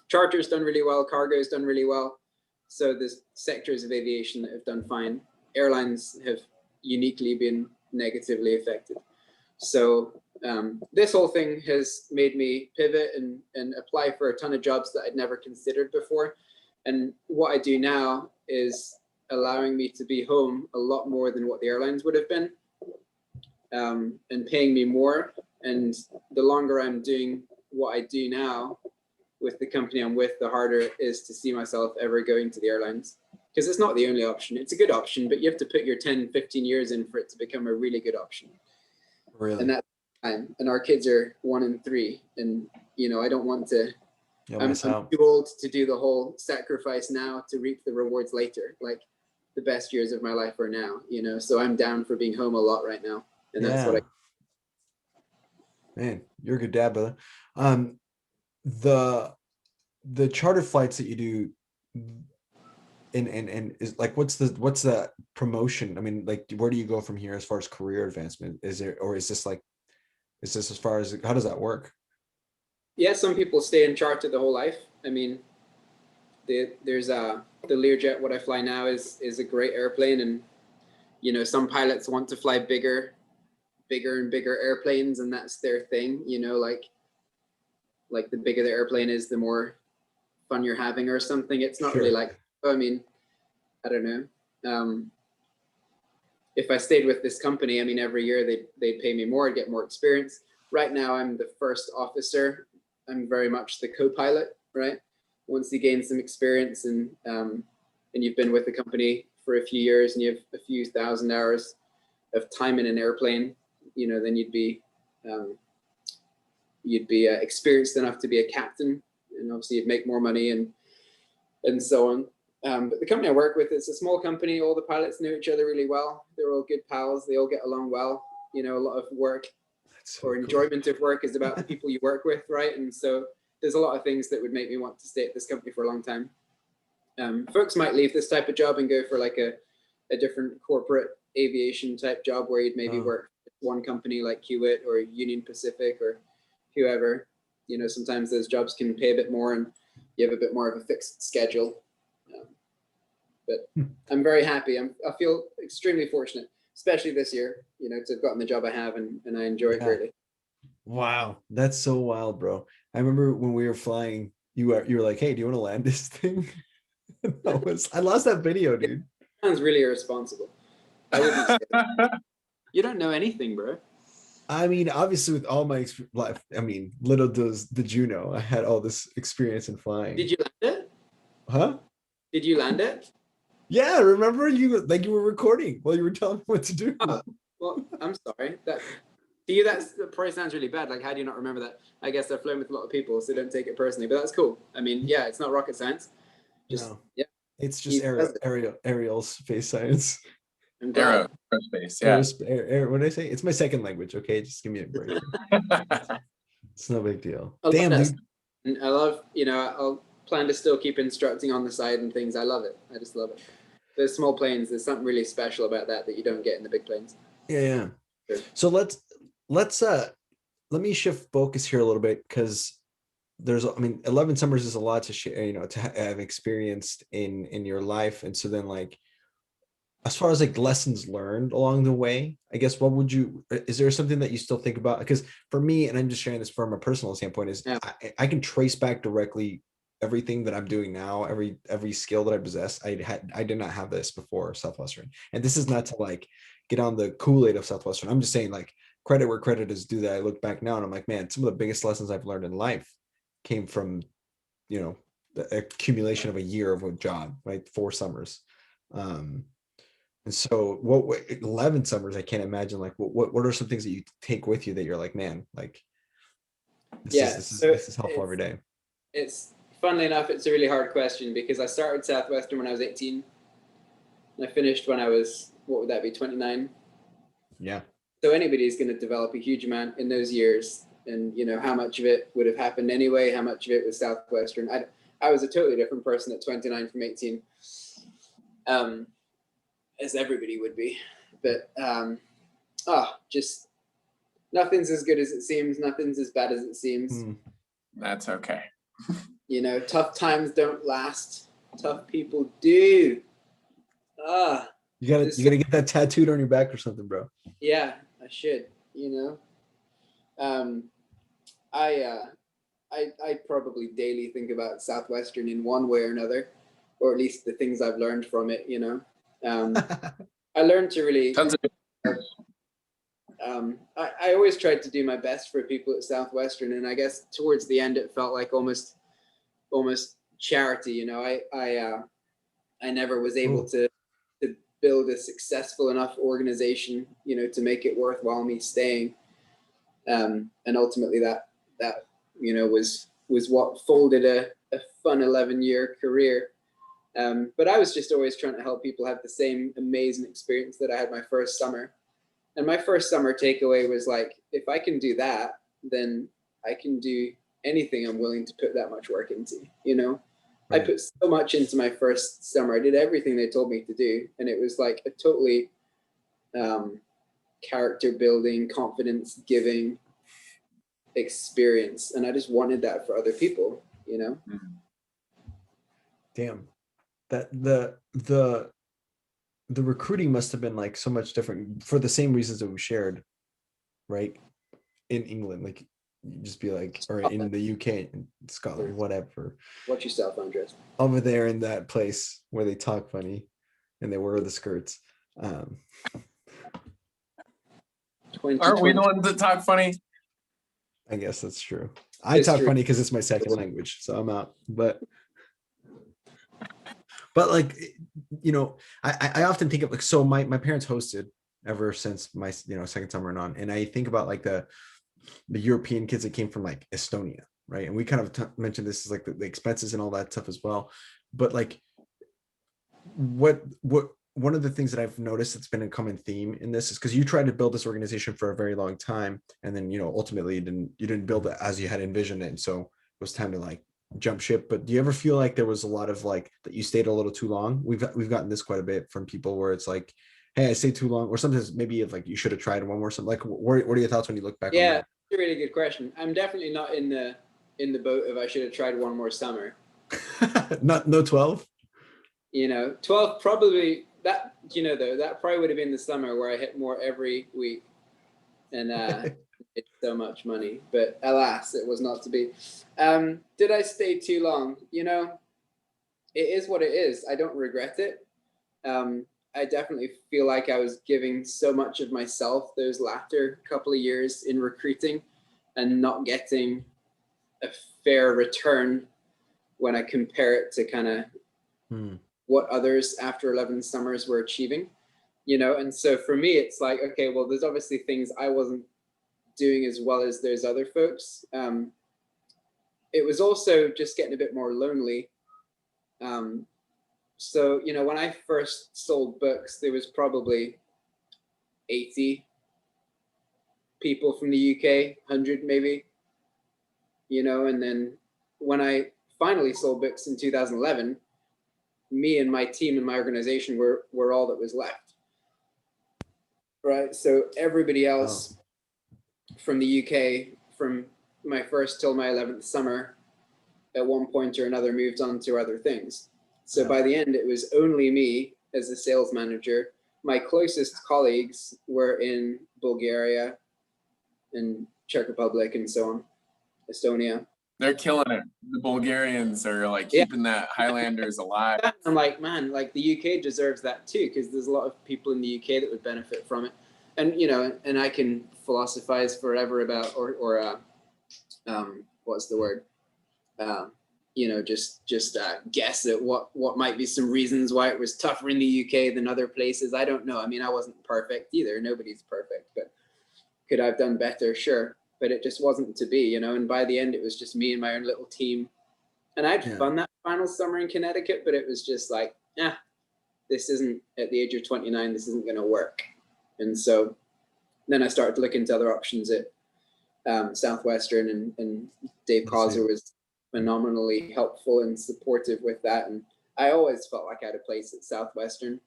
charter's done really well, cargo's done really well. So there's sectors of aviation that have done fine. Airlines have uniquely been negatively affected. So this whole thing has made me pivot and apply for a ton of jobs that I'd never considered before. And what I do now is allowing me to be home a lot more than what the airlines would have been, and paying me more. And the longer I'm doing what I do now with the company I'm with, the harder it is to see myself ever going to the airlines, because it's not the only option. It's a good option, but you have to put your 10, 15 years in for it to become a really good option. Really? And that's time. And our kids are 1 and 3, and I don't want to. I'm too old to do the whole sacrifice now to reap the rewards later. Like, the best years of my life are now, so I'm down for being home a lot right now. And that's what Man, you're a good dad, brother. The charter flights that you do, and is like, what's the promotion? I mean, like, where do you go from here as far as career advancement? Is this as far as, how does that work? Yeah, some people stay in charter the whole life. I mean, there's the Learjet, what I fly now, is a great airplane, and some pilots want to fly bigger and bigger airplanes, and that's their thing. Like the bigger the airplane is, the more fun you're having or something. It's not really like, I mean, I don't know. If I stayed with this company, I mean, every year they'd pay me more, I'd get more experience. Right now, I'm the first officer. I'm very much the co-pilot, right? Once you gain some experience and you've been with the company for a few years and you have a few thousand hours of time in an airplane, then you'd be experienced enough to be a captain, and obviously you'd make more money and so on. But the company I work with, it's a small company. All the pilots know each other really well. They're all good pals. They all get along well. A lot of work or enjoyment of work is about the people you work with, right? And so there's a lot of things that would make me want to stay at this company for a long time. Folks might leave this type of job and go for like a different corporate aviation type job where you'd maybe work with one company like Hewitt or Union Pacific or whoever. Sometimes those jobs can pay a bit more and you have a bit more of a fixed schedule. But I'm very happy. I feel extremely fortunate, especially this year, to have gotten the job I have, and I enjoy it greatly. Wow, that's so wild, bro. I remember when we were flying, you were like, "Hey, do you want to land this thing?" I lost that video, dude. It sounds really irresponsible. I wouldn't say that. You don't know anything, bro. I mean, obviously, with all my life, I mean, little did you know, I had all this experience in flying. Did you land it? Huh? Did you land it? Yeah, remember you were recording while you were telling me what to do. Oh, Well, I'm sorry. That to you, that probably sounds really bad. Like, how do you not remember that? I guess I've flown with a lot of people, so don't take it personally. But that's cool. I mean, yeah, it's not rocket science. Just No, yeah, it's he just does it. Ariel's space science. I'm glad. Aerospace, yeah. What did I say? It's my second language. Okay, just give me a break. It's no big deal. I love Damn, that dude. stuff. And I love, I'll plan to still keep instructing on the side and things. I love it. I just love it. Those small planes, there's something really special about that you don't get in the big planes. Yeah. Sure. So let me shift focus here a little bit, because there's, I mean, 11 summers is a lot to share, to have experienced in your life. And so then, like, as far as like lessons learned along the way, I guess, is there something that you still think about? Because for me, and I'm just sharing this from a personal standpoint, is Yeah. I can trace back directly everything that I'm doing now, every skill that I possess. I did not have this before Southwestern. And this is not to like get on the Kool-Aid of Southwestern. I'm just saying, like, credit where credit is due, that I look back now and I'm like, man, some of the biggest lessons I've learned in life came from, the accumulation of a year of a job, right? 4 summers. And so what 11 summers, I can't imagine, like, what are some things that you take with you that you're like, man, like, this is helpful every day. It's funnily enough, it's a really hard question, because I started Southwestern when I was 18. And I finished when I was, what would that be, 29? Yeah. So anybody's going to develop a huge amount in those years. And, how much of it would have happened anyway, how much of it was Southwestern. I was a totally different person at 29 from 18. As everybody would be. But, just nothing's as good as it seems. Nothing's as bad as it seems. That's okay. Tough times don't last. Tough people do. You gotta get that tattooed on your back or something, bro. Yeah, I should. I probably daily think about Southwestern in one way or another, or at least the things I've learned from it. I learned to really. Tons of. I always tried to do my best for people at Southwestern, and I guess towards the end it felt like almost charity. I never was able to build a successful enough organization, to make it worthwhile me staying. And ultimately that was what folded a fun 11-year career. But I was just always trying to help people have the same amazing experience that I had my first summer. And my first summer takeaway was like, if I can do that, then I can do anything I'm willing to put that much work into, Right. I put so much into my first summer. I did everything they told me to do. And it was like a totally character building, confidence giving experience. And I just wanted that for other people, Damn. That the recruiting must have been like so much different for the same reasons that we shared, right? In England, like, you just be like, or in the UK, in Scotland, whatever. Watch yourself, Andres. Over there in that place where they talk funny and they wear the skirts. Aren't we the ones that talk funny? I guess that's true. I talk funny because it's my second language, so I'm out. But like, I often think of, like, so my parents hosted ever since my second summer and on, and I think about like the European kids that came from like Estonia, right? And we kind of mentioned this is like the expenses and all that stuff as well. But like, what one of the things that I've noticed that's been a common theme in this is because you tried to build this organization for a very long time, and then ultimately you didn't build it as you had envisioned it, and so it was time to like jump ship. But do you ever feel like there was a lot of like that you stayed a little too long? We've gotten this quite a bit from people where it's like, hey, I stayed too long, or sometimes maybe if like you should have tried one more, something. Like, what are your thoughts when you look back on that? It's a really good question. I'm definitely not in the boat of I should have tried one more summer. No 12. 12 probably, that though, that probably would have been the summer where I hit more every week, and it's so much money, but alas, it was not to be. Did I stay too long? It is what it is. I don't regret it. I definitely feel like I was giving so much of myself those latter couple of years in recruiting and not getting a fair return when I compare it to kind of what others after 11 summers were achieving. you know, and so for me, it's like, okay, well, there's obviously things I wasn't doing as well as those other folks. It was also just getting a bit more lonely. So, you know, when I first sold books, there was probably 80 people from the UK, 100 maybe, you know, and then when I finally sold books in 2011, me and my team and my organization were all that was left. Right. So everybody else from the UK, from my first till my 11th summer, at one point or another moved on to other things. So by the end, it was only me as a sales manager. My closest colleagues were in Bulgaria and Czech Republic and so on, Estonia. They're killing it. The Bulgarians are like keeping that Highlanders alive. I'm like, man, like the UK deserves that too, because there's a lot of people in the UK that would benefit from it. And, you know, and I can philosophize forever about, or what's the word? You know, just guess at what might be some reasons why it was tougher in the UK than other places. I don't know. I mean, I wasn't perfect either. Nobody's perfect, but could I have done better? Sure. But it just wasn't to be, you know, and by the end, it was just me and my own little team. And I had fun that final summer in Connecticut, but it was just like, this isn't, at the age of 29, this isn't going to work. And so then I started to look into other options at Southwestern, and Dave Causer was phenomenally helpful and supportive with that. And I always felt like I had a place at Southwestern.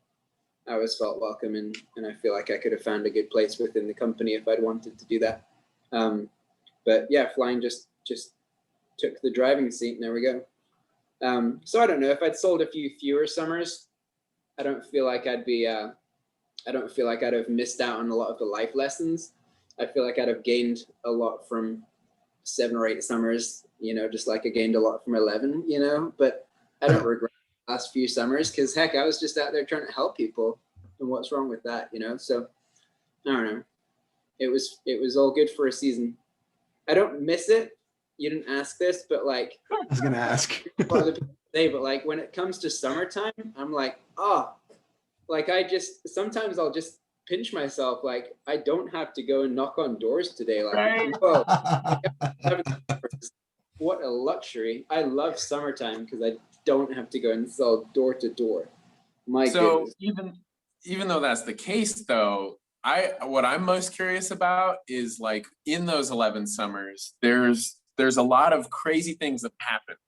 I always felt welcome, and I feel like I could have found a good place within the company if I'd wanted to do that. But yeah, flying just took the driving seat, and there we go. So I don't know, if I'd sold a few fewer summers, I don't feel like I'd have missed out on a lot of the life lessons. I feel like I'd have gained a lot from 7 or 8 summers, you know, just like I gained a lot from 11, you know, but I don't regret the last few summers, because heck, I was just out there trying to help people, and what's wrong with that, you know? So I don't know. It was all good for a season. I don't miss it. You didn't ask this, but like, I was gonna ask. but like when it comes to summertime, I'm like, like sometimes I'll just pinch myself. Like, I don't have to go and knock on doors today. Like, whoa, what a luxury. I love summertime because I don't have to go and sell door to door. My goodness. Even though that's the case though, what I'm most curious about is, like, in those 11 summers, there's a lot of crazy things that happened.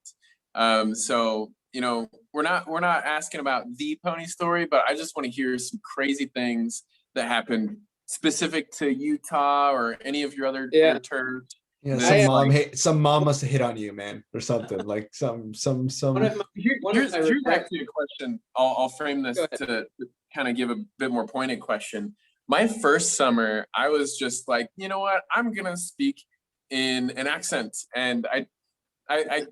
So, you know, we're not asking about the pony story, but I just want to hear some crazy things that happened specific to Utah or any of your other tours. Yeah, some mom must have hit on you, man, or something. Like some. Here's actually a question. I'll frame this to kind of give a bit more pointed question. My first summer, I was just like, you know what, I'm gonna speak in an accent, and I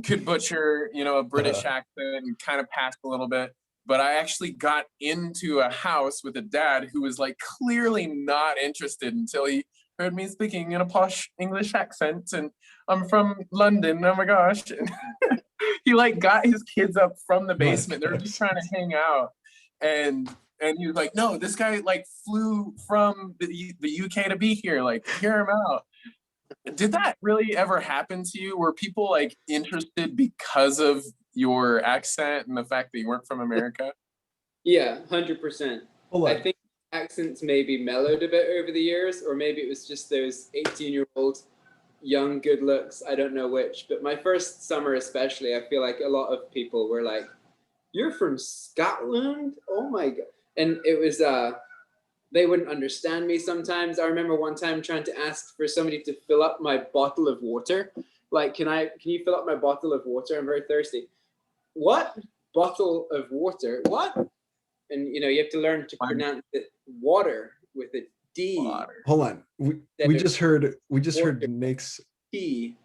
could butcher, you know, a British accent and kind of pass a little bit. But I actually got into a house with a dad who was like clearly not interested until he heard me speaking in a posh English accent, and I'm from London. Oh my gosh. And he like got his kids up from the basement. They were just trying to hang out. And he was like, no, this guy like flew from the UK to be here. Like, hear him out. Did that really ever happen to you? Were people like interested because of your accent and the fact that you weren't from America? Yeah, 100%. I think accents maybe mellowed a bit over the years, or maybe it was just those 18-year-old young good looks. I don't know which, but my first summer especially, I feel like a lot of people were like, you're from Scotland? Oh my God. And it was, they wouldn't understand me sometimes. I remember one time trying to ask for somebody to fill up my bottle of water. Like, can you fill up my bottle of water? I'm very thirsty. What? Bottle of water? What? And you know, you have to learn to pronounce it water with a D. Water. Hold on. We just heard Nick's T.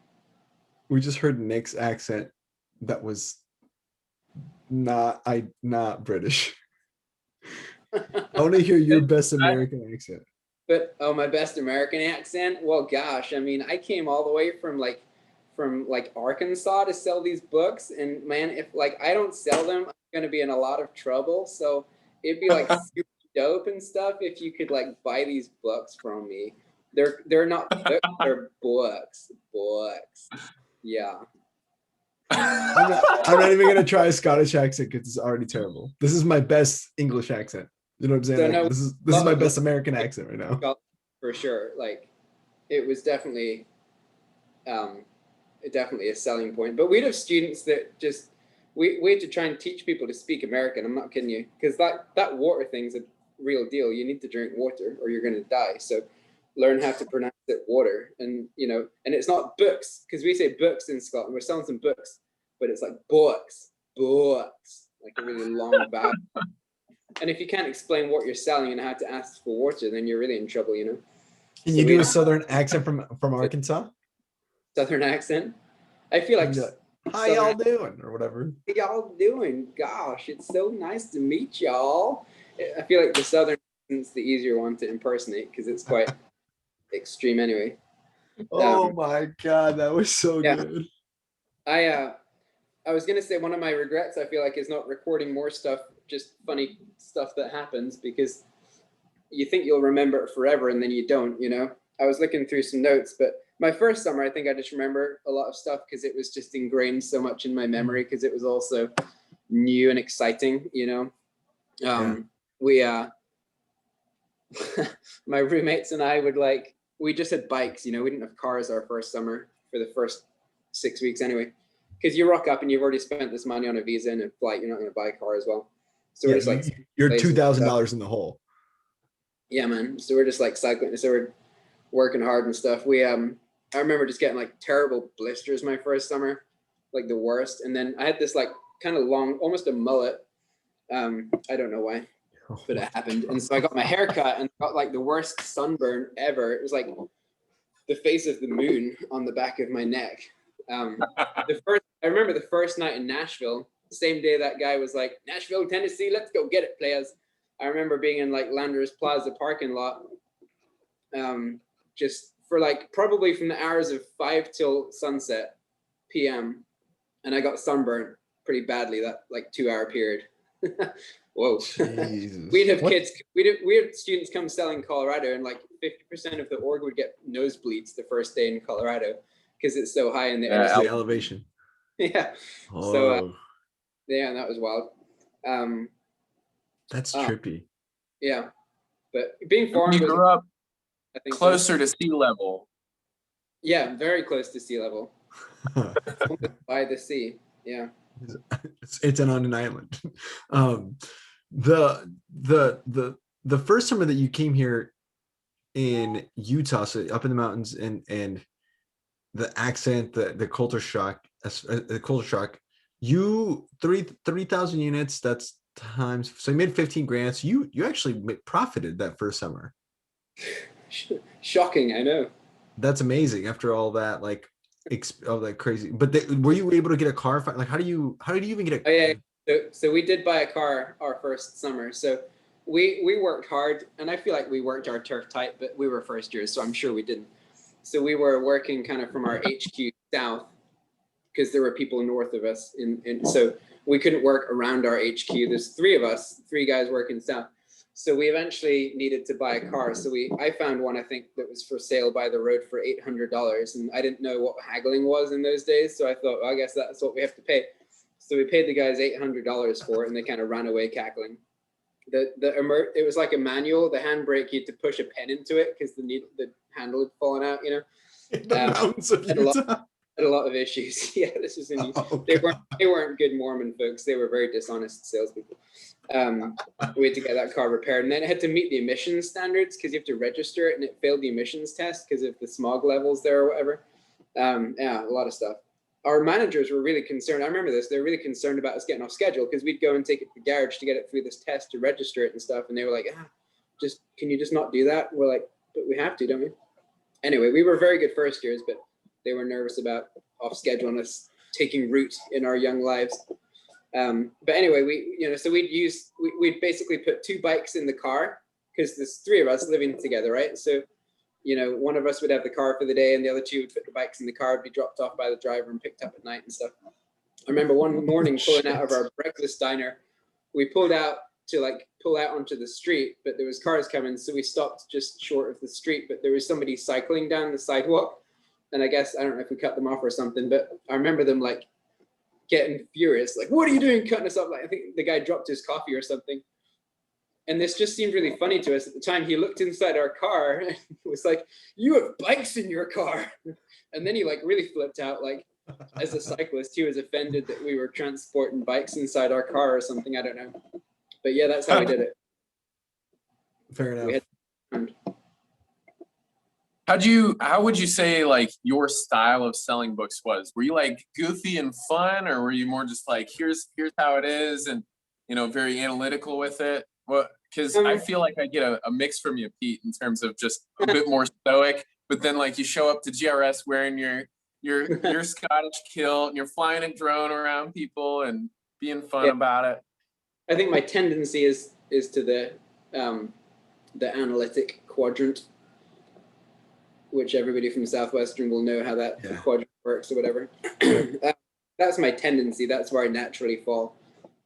We just heard Nick's accent that was not British. I want to hear your best American accent. But my best American accent? Well, gosh, I mean, I came all the way from Arkansas to sell these books, and man, if like I don't sell them, I'm gonna be in a lot of trouble. So it'd be like super dope and stuff if you could like buy these books from me. They're not books, they're books. Books. Yeah. I'm not even gonna try a Scottish accent because it's already terrible. This is my best English accent. You know what I'm saying? So Like, no, this is my best American accent right now. For sure. Like it was definitely definitely a selling point. But we'd have students that just we had to try and teach people to speak American. I'm not kidding you, because that water thing's a real deal. You need to drink water or you're gonna die. So learn how to pronounce it water, and and it's not books, because we say books in Scotland. We're selling some books, but it's like books, like a really long vowel. And if you can't explain what you're selling and how to ask for water, then you're really in trouble, Can you do a southern accent from Arkansas? Southern accent? I feel like how y'all doing or whatever. How y'all doing? Gosh, it's so nice to meet y'all. I feel like the southern accent's the easier one to impersonate because it's quite extreme anyway. Oh my god, that was so good. I was gonna say one of my regrets I feel like is not recording more stuff, just funny stuff that happens, because you think you'll remember it forever and then you don't, I was looking through some notes, but my first summer, I think I just remember a lot of stuff because it was just ingrained so much in my memory because it was also new and exciting, We my roommates and I would we just had bikes, we didn't have cars our first summer for the first 6 weeks anyway, because you rock up and you've already spent this money on a visa and a flight, you're not going to buy a car as well. So we're just you're $2,000 in the hole. Yeah, man. So we're just cycling, so we're working hard and stuff. I remember just getting terrible blisters my first summer, the worst. And then I had this kind of long, almost a mullet. I don't know why, but it happened. And so I got my hair cut and got the worst sunburn ever. It was the face of the moon on the back of my neck. I remember the first night in Nashville, the same day that guy was like, Nashville, Tennessee, let's go get it, players. I remember being in Landers Plaza parking lot, just for probably from the hours of 5 till sunset PM. And I got sunburned pretty badly that 2-hour period. Whoa. We'd have kids, we'd have students come selling in Colorado, and 50% of the org would get nosebleeds the first day in Colorado because it's so high in the elevation. Yeah. Oh. So yeah, that was wild. That's trippy. Yeah. But being foreign, you grew up closer to sea level. Yeah, very close to sea level. By the sea. Yeah. It's on an island. The first summer that you came here in Utah, so up in the mountains, and the accent, the culture shock, you 3,000 units, that's times, so you made 15 grand. So you actually profited that first summer. Shocking, I know. That's amazing after all that all that crazy. But were you able to get a car? How do you even get a car? Oh, yeah. So we did buy a car our first summer. So we worked hard, and I feel like we worked our turf tight, but we were first years, so I'm sure we didn't. So we were working kind of from our HQ south, because there were people north of us, and so we couldn't work around our HQ. There's 3 of us, 3 guys working south. So we eventually needed to buy a car. So I found one, I think, that was for sale by the road for $800. And I didn't know what haggling was in those days. So I thought, well, I guess that's what we have to pay. So we paid the guys $800 for it, and they kind of ran away cackling. It was like a manual. The handbrake, you had to push a pen into it because the handle had fallen out, The mountains of Utah. Had a lot of issues. Yeah, this was in they weren't good Mormon folks. They were very dishonest salespeople. We had to get that car repaired, and then it had to meet the emissions standards because you have to register it, and it failed the emissions test because of the smog levels there or whatever. Yeah, a lot of stuff. Our managers were really concerned. I remember this. They were really concerned about us getting off schedule because we'd go and take it to the garage to get it through this test to register it and stuff. And they were like, can you just not do that? We're like, but we have to, don't we? Anyway, we were very good first years, but they were nervous about off schedule and us taking root in our young lives. But anyway, so we'd basically put 2 bikes in the car because there's 3 of us living together, right? So, one of us would have the car for the day, and the other 2 would put the bikes in the car, would be dropped off by the driver and picked up at night and stuff. I remember one morning pulling out of our breakfast diner, we pulled out to pull out onto the street, but there was cars coming, so we stopped just short of the street, but there was somebody cycling down the sidewalk, and I guess, I don't know if we cut them off or something, but I remember them like getting furious, like, what are you doing cutting us off? Like, I think the guy dropped his coffee or something. And this just seemed really funny to us at the time. He looked inside our car and was like, you have bikes in your car. And then he like really flipped out, like, as a cyclist, he was offended that we were transporting bikes inside our car or something. I don't know. But yeah, that's how we did it. Fair enough. How would you say like your style of selling books was? Were you like goofy and fun, or were you more just like, here's how it is, and very analytical with it? Well, because I feel like I get a mix from you, Pete, in terms of just a bit more stoic, but then like you show up to GRS wearing your Scottish kilt and you're flying a drone around people and being fun about it. I think my tendency is to the analytic quadrant, which everybody from Southwestern will know how that quadrant works or whatever. That's my tendency. That's where I naturally fall.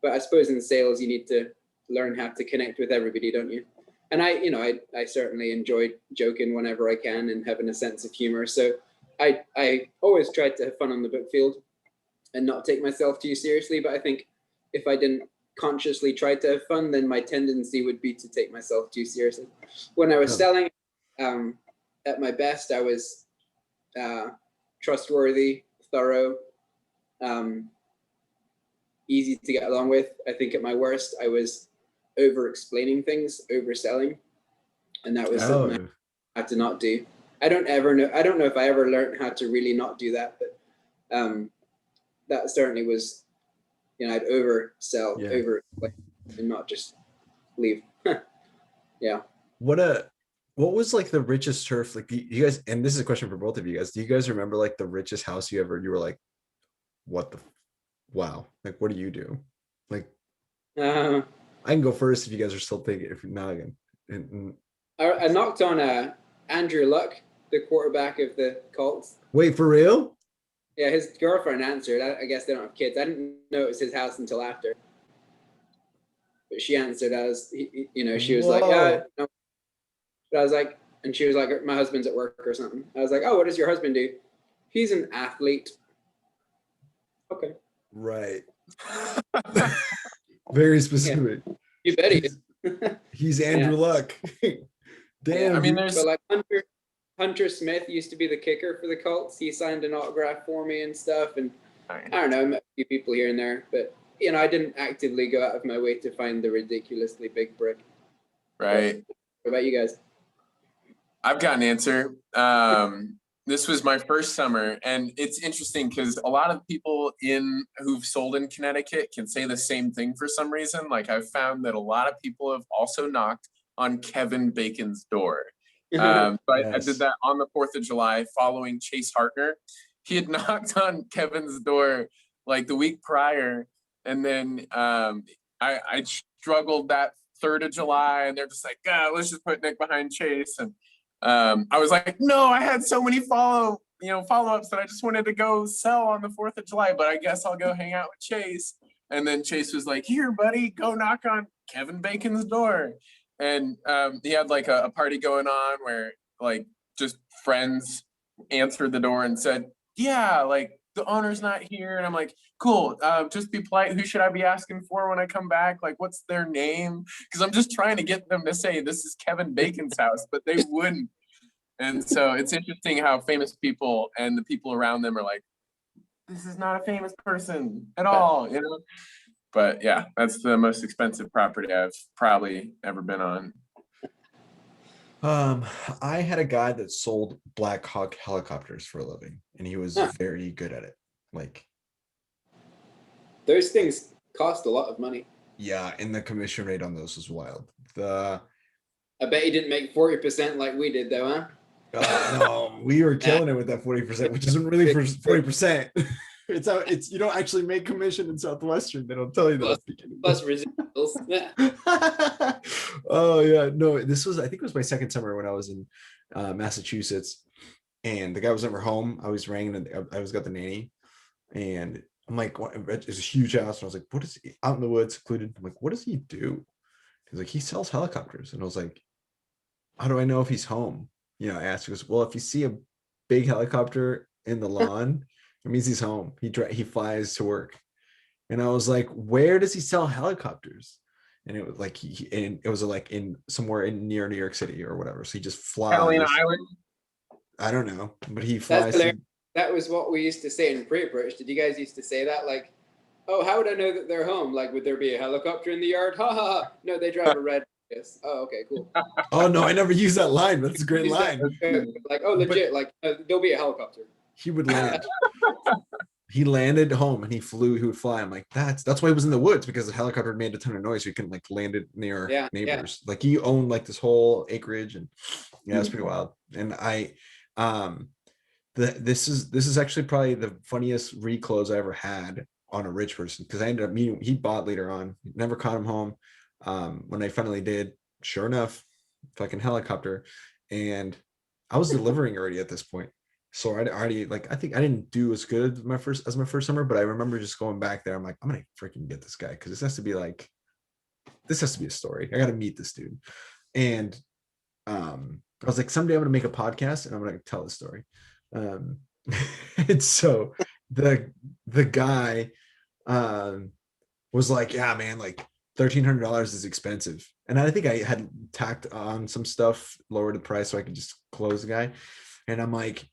But I suppose in sales, you need to learn how to connect with everybody, don't you? And I certainly enjoy joking whenever I can and having a sense of humor. So I always tried to have fun on the book field and not take myself too seriously. But I think if I didn't consciously try to have fun, then my tendency would be to take myself too seriously. When I was selling, at my best, I was trustworthy, thorough, easy to get along with. I think at my worst, I was over-explaining things, overselling, and that was something I had to not do. I don't know if I ever learned how to really not do that, but that certainly was, I'd oversell, over-explain, and not just leave. Yeah. What was like the richest turf? Like, you guys, and this is a question for both of you guys. Do you guys remember like the richest house you were like, wow, like, what do you do? Like, I can go first if you guys are still thinking. If not, again, I knocked on Andrew Luck, the quarterback of the Colts. Wait, for real? Yeah, his girlfriend answered. I guess they don't have kids. I didn't know it was his house until after. But she answered as, she was like, no. But I was like, and she was like, my husband's at work or something. I was like, oh, what does your husband do? He's an athlete. Okay. Right. Very specific. Yeah. You bet he is. He's Andrew Luck. Damn. Yeah, I mean, there's like Hunter Smith used to be the kicker for the Colts. He signed an autograph for me and stuff. And I don't know, I met a few people here and there, but I didn't actively go out of my way to find the ridiculously big brick. Right. What about you guys? I've got an answer. This was my first summer, and it's interesting because a lot of people who've sold in Connecticut can say the same thing for some reason. Like, I've found that a lot of people have also knocked on Kevin Bacon's door. But yes. I did that on the 4th of July following Chase Hartner. He had knocked on Kevin's door like the week prior, and then I struggled that 3rd of July, and they're just like, let's just put Nick behind Chase. And I was like, no, I had so many follow-ups that I just wanted to go sell on the 4th of July, but I guess I'll go hang out with Chase. And then Chase was like, here, buddy, go knock on Kevin Bacon's door. And he had like a party going on where like just friends answered the door and said, yeah, like the owner's not here. And I'm like, cool, just be polite. Who should I be asking for when I come back? Like, what's their name? Because I'm just trying to get them to say this is Kevin Bacon's house, but they wouldn't. And so it's interesting how famous people and the people around them are like, this is not a famous person at all, But yeah, that's the most expensive property I've probably ever been on. I had a guy that sold Black Hawk helicopters for a living, and he was very good at it. Like, those things cost a lot of money. Yeah, and the commission rate on those was wild. I bet he didn't make 40% like we did, though, huh? No, we were killing it with that 40%, which isn't really for 40%. It's you don't actually make commission in Southwestern. They don't tell you that. Plus residuals. Yeah. Oh yeah, no. I think it was my second summer when I was in Massachusetts, and the guy was never home. I was got the nanny, and I'm like, it's a huge house, and I was like, what is he out in the woods, secluded? I'm like, what does he do? He's like, he sells helicopters. And I was like, how do I know if he's home? I asked. He goes, well, if you see a big helicopter in the lawn, it means he's home. He flies to work. And I was like, where does he sell helicopters? And it was like it was like in somewhere in near New York City or whatever. So he just Catalina flies. Island. I don't know, but he That's flies. hilarious. That was what we used to say in British. Did you guys used to say that? Like, oh, how would I know that they're home? Like, would there be a helicopter in the yard? Ha ha ha. No, they drive a red Yes. Oh, okay, cool. Oh no, I never used that line. That's a great line. Like, oh, legit. Like, there'll be a helicopter. He would land. He landed home and he would fly. I'm like, that's why he was in the woods, because the helicopter made a ton of noise. So he couldn't like land it near neighbors. Like he owned like this whole acreage, and it's pretty wild. And this is actually probably the funniest reclose I ever had on a rich person, because I ended up meeting. He bought later on. Never caught him home. When I finally did, sure enough, fucking helicopter, and I was delivering already at this point. So I already like, I think I didn't do as good as my first summer, but I remember just going back there. I'm like, I'm gonna freaking get this guy, because this has to be a story. I got to meet this dude. And I was like, someday I'm gonna make a podcast and I'm gonna tell the story. And so the guy was like, yeah, man, like $1,300 is expensive. And I think I had tacked on some stuff, lowered the price so I could just close the guy. And I'm like,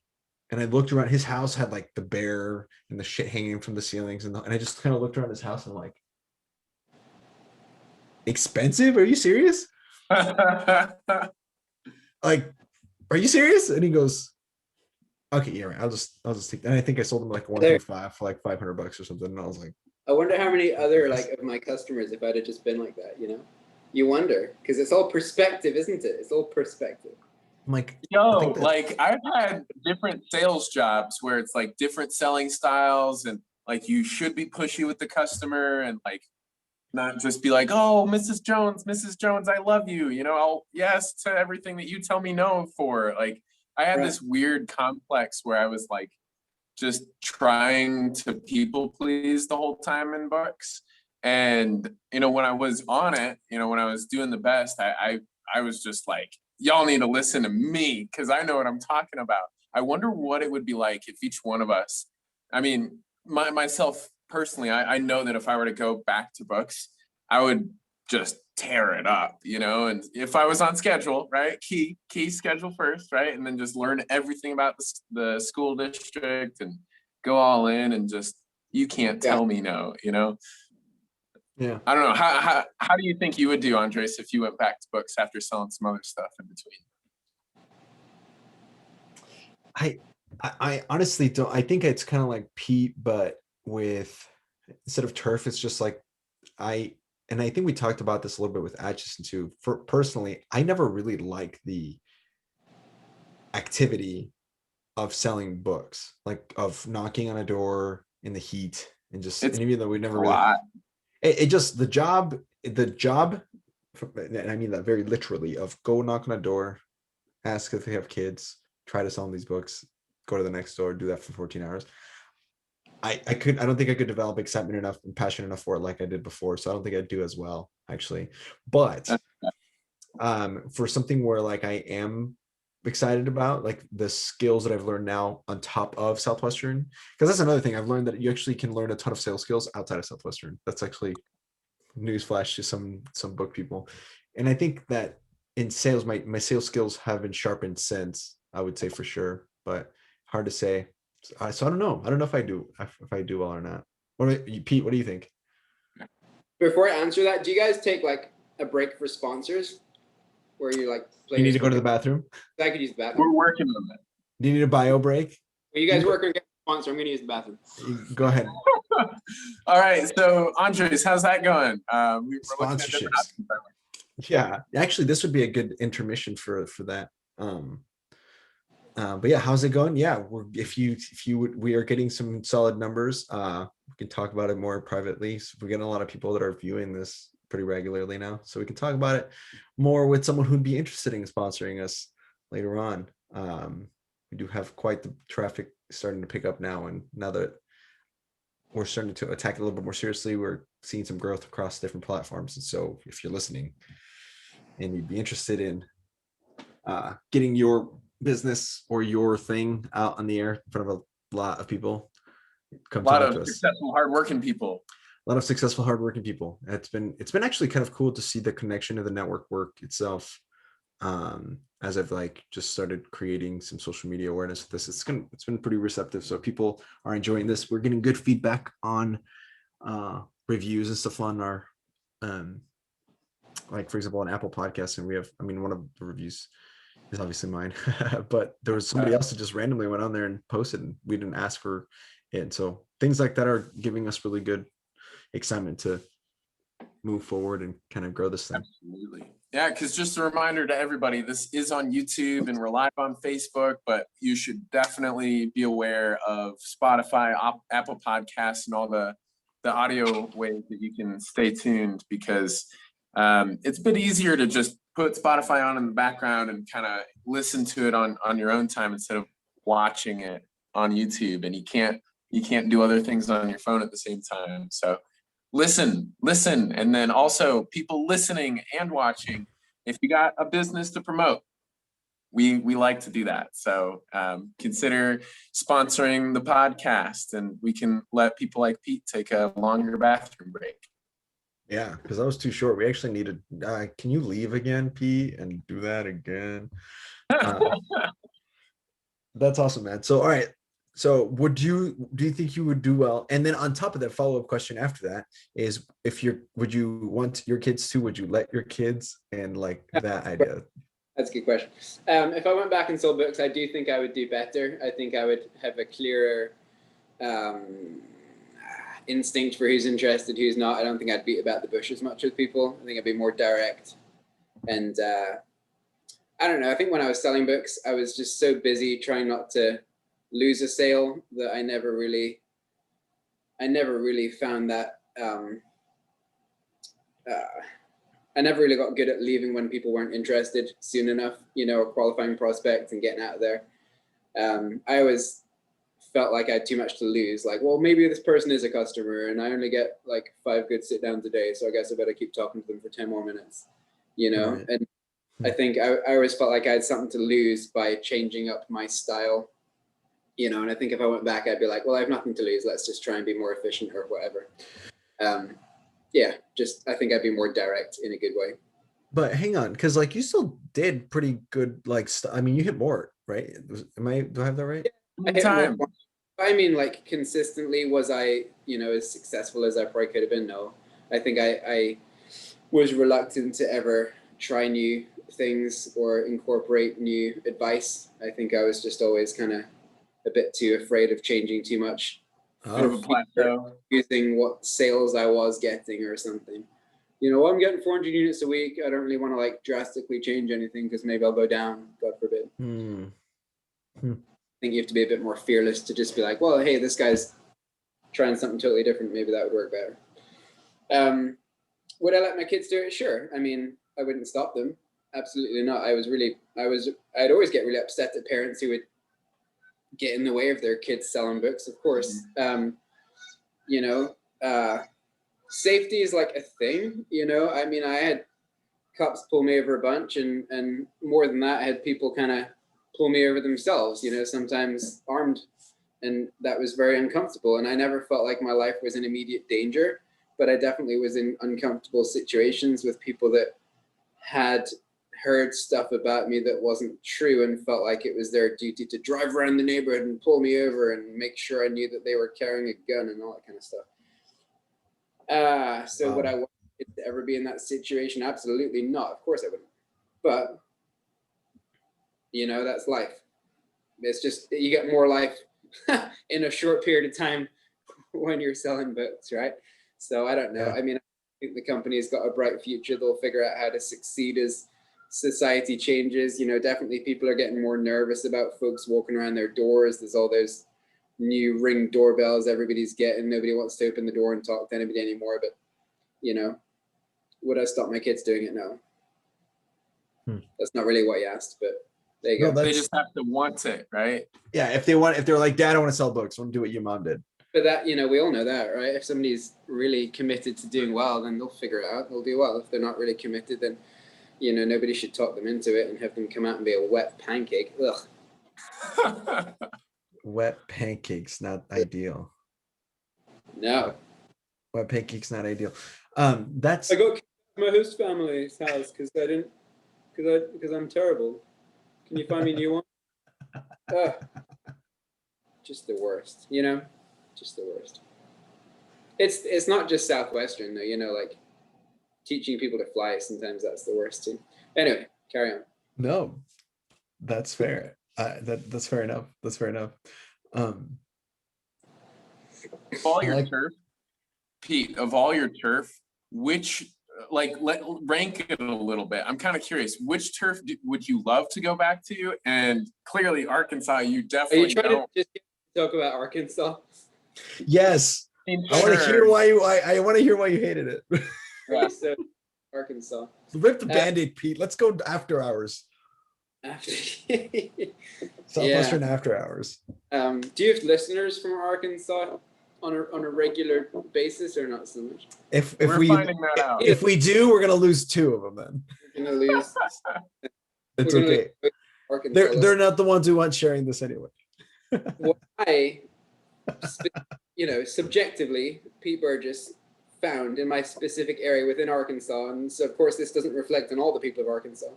and I looked around. His house had like the bear and the shit hanging from the ceilings, and I just kind of looked around his house and I'm like, expensive? Are you serious? Like, are you serious? And he goes, okay, yeah, right. I'll just take that. And I think I sold him like 1.5 for like $500 or something. And I was like, I wonder how many other like of my customers, if I'd have just been like that, you wonder, because it's all perspective, isn't it? It's all perspective. I'm like, like I've had different sales jobs where it's like different selling styles, and like you should be pushy with the customer and like not just be like, oh, Mrs. Jones, I love you. I'll yes to everything that you tell me no for. Like I had this weird complex where I was like just trying to people please the whole time in books. And, when I was on it, when I was doing the best, I was just like, y'all need to listen to me because I know what I'm talking about. I wonder what it would be like if each one of us, I mean, myself personally, I know that if I were to go back to books, I would just tear it up, and if I was on schedule, right? Key schedule first, right? And then just learn everything about the school district and go all in and just, you can't tell me no, Yeah. I don't know. How do you think you would do, Andres, if you went back to books after selling some other stuff in between? I honestly don't. I think it's kind of like Pete, but with instead of turf, it's just like and I think we talked about this a little bit with Atchison too. For personally, I never really liked the activity of selling books, like of knocking on a door in the heat and just, and even though we never really, it just the job, and I mean that very literally, of go knock on a door, ask if they have kids, try to sell them these books, go to the next door, do that for 14 hours. I don't think I could develop excitement enough and passion enough for it like I did before. So I don't think I'd do as well, actually. But for something where like I am excited about, like the skills that I've learned now on top of Southwestern, because that's another thing I've learned, that you actually can learn a ton of sales skills outside of Southwestern. That's actually newsflash to some book people. And I think that in sales, my sales skills have been sharpened since, I would say, for sure, but hard to say. So I don't know. I don't know if I do well or not. What about you, Pete? What do you think? Before I answer that, do you guys take like a break for sponsors, where you like? You need to go to the bathroom. I could use the bathroom. We're working on that. Do you need a bio break? Well, you guys work on getting a sponsor. I'm going to use the bathroom. Go ahead. All right. So Andres, how's that going? Sponsorships. Yeah, actually, this would be a good intermission for that. But yeah, how's it going? Yeah, we are getting some solid numbers. We can talk about it more privately. So we're getting a lot of people that are viewing this pretty regularly now, so we can talk about it more with someone who'd be interested in sponsoring us later on. We do have quite the traffic starting to pick up now, and now that we're starting to attack it a little bit more seriously, we're seen some growth across different platforms. And so if you're listening and you'd be interested in getting your business or your thing out on the air in front of a lot of people, come A lot talk of to us. successful, hardworking people. A lot of successful, hardworking people. It's been actually kind of cool to see the connection of the network work itself. As I've like just started creating some social media awareness of this, it's been pretty receptive. So people are enjoying this. We're getting good feedback on reviews and stuff on our like for example on Apple Podcasts, and we have, I mean, one of the reviews is obviously mine, but there was somebody else that just randomly went on there and posted, and we didn't ask for it. And so things like that are giving us really good excitement to move forward and kind of grow this thing. Absolutely. Yeah, because just a reminder to everybody, this is on YouTube and we're live on Facebook, but you should definitely be aware of Spotify, Apple Podcasts, and all the audio ways that you can stay tuned, because it's a bit easier to just put Spotify on in the background and kind of listen to it on your own time instead of watching it on YouTube, and you can't do other things on your phone at the same time. So listen, and then also people listening and watching, if you got a business to promote, we like to do that. So consider sponsoring the podcast, and we can let people like Pete take a longer bathroom break. Yeah, because I was too short. We actually needed. Can you leave again, Pete, and do that again? That's awesome, man. So, all right. So, do you think you would do well? And then on top of that, follow-up question after that is, would you want your kids to? Would you let your kids? And like that idea. That's a good question. If I went back and sold books, I do think I would do better. I think I would have a clearer instinct for who's interested, who's not. I don't think I'd beat about the bush as much with people. I think I'd be more direct. And I don't know. I think when I was selling books, I was just so busy trying not to lose a sale that I never really found that. I never really got good at leaving when people weren't interested soon enough, or qualifying prospects and getting out of there. I always felt like I had too much to lose. Like, well, maybe this person is a customer and I only get like 5 good sit downs a day, so I guess I better keep talking to them for 10 more minutes, Right. And I think I always felt like I had something to lose by changing up my style, and I think if I went back, I'd be like, well, I have nothing to lose. Let's just try and be more efficient or whatever. I think I'd be more direct in a good way. But hang on, because like you still did pretty good. Like, I mean, you hit more, right? Do I have that right? Yeah, I mean, like consistently, was I, as successful as I probably could have been? No, I think I was reluctant to ever try new things or incorporate new advice. I think I was just always kind of a bit too afraid of changing too much. Bit of a plateau. Using what sales I was getting or something. I'm getting 400 units a week. I don't really want to like drastically change anything because maybe I'll go down, God forbid. I think you have to be a bit more fearless to just be like, well, hey, this guy's trying something totally different. Maybe that would work better. Would I let my kids do it? Sure. I mean, I wouldn't stop them. Absolutely not. I'd always get really upset at parents who would get in the way of their kids selling books, of course. Safety is like a thing, I mean, I had cops pull me over a bunch, and more than that, I had people kind of pull me over themselves, sometimes armed, and that was very uncomfortable. And I never felt like my life was in immediate danger, but I definitely was in uncomfortable situations with people that had heard stuff about me that wasn't true and felt like it was their duty to drive around the neighborhood and pull me over and make sure I knew that they were carrying a gun and all that kind of stuff. So would I want to ever be in that situation? Absolutely not. Of course I wouldn't. But, that's life. It's just, you get more life in a short period of time when you're selling books, right? So I don't know. Yeah. I mean, I think the company's got a bright future. They'll figure out how to succeed as society changes. Definitely people are getting more nervous about folks walking around their doors. There's all those new Ring doorbells everybody's getting. Nobody wants to open the door and talk to anybody anymore. But would I stop my kids doing it? No. That's not really what you asked, but there you go. They just have to want it, right? Yeah, if they're like, Dad, I want to sell books, I want to do what your mom did. But that, we all know that, right? If somebody's really committed to doing well, then they'll figure it out. They'll do well. If they're not really committed, then, nobody should talk them into it and have them come out and be a wet pancake. Ugh. Wet pancakes, not ideal. No. Wet pancakes, not ideal. That's. I got my host family's house because I'm terrible. Can you find me a new one? Just the worst, just the worst. It's not just Southwestern though, like teaching people to fly, sometimes that's the worst too. Anyway, carry on. No, that's fair. That's fair enough. That's fair enough. All your turf, Pete, of all your turf, which rank it a little bit. I'm kind of curious, which turf would you love to go back to? And clearly Arkansas, you definitely. Are you trying to just talk about Arkansas? Yes. I want to hear why I want to hear why you hated it. Yeah. So Arkansas. Rip the Band-Aid, Pete. Let's go after hours. Southwestern after hours. Do you have listeners from Arkansas on a regular basis or not so much? If we're finding that out. If we do, we're gonna lose 2 of them then. We're gonna lose. It's okay. They're not the ones who want sharing this anyway. Well, subjectively, Pete Burgess found in my specific area within Arkansas, and so of course this doesn't reflect on all the people of Arkansas.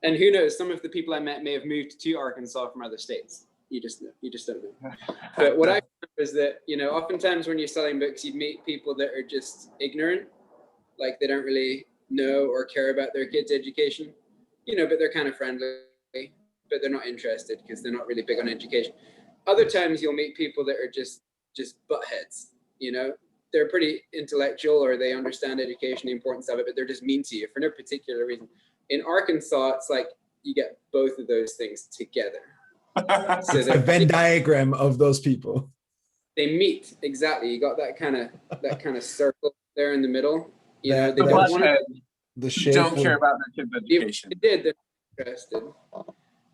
And who knows, some of the people I met may have moved to Arkansas from other states. You just don't know. But what I found is that, oftentimes when you're selling books, you meet people that are just ignorant, like they don't really know or care about their kids' education, but they're kind of friendly, but they're not interested because they're not really big on education. Other times you'll meet people that are just buttheads, they're pretty intellectual or they understand education, the importance of it, but they're just mean to you for no particular reason. In Arkansas, it's like you get both of those things together. So it's a Venn diagram of those people. They meet exactly. You got that kind of circle there in the middle. They don't want the shape don't care about their kids' education. They did. They're interested.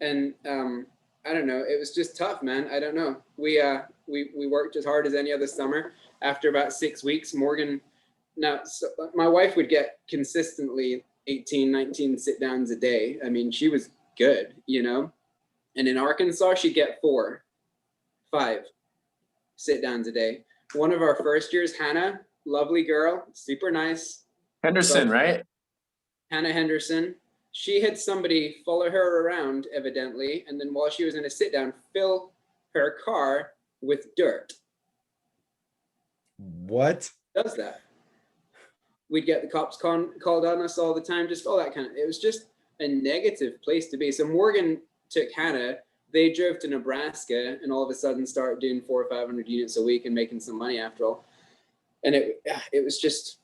And I don't know. It was just tough, man. I don't know. We worked as hard as any other summer. After about 6 weeks, Morgan. My wife would get consistently 18, 19 sit downs a day. I mean, she was good, And in Arkansas, she'd get 4, 5 sit downs a day. One of our first years, Hannah, lovely girl, super nice. Henderson, right? Hannah Henderson. She had somebody follow her around, evidently, and then while she was in a sit down, fill her car with dirt. What? Does that? We'd get the cops called on us all the time, just all that kind of, it was just a negative place to be. So Morgan took Hannah, they drove to Nebraska and all of a sudden started doing 400 or 500 units a week and making some money after all. And it was just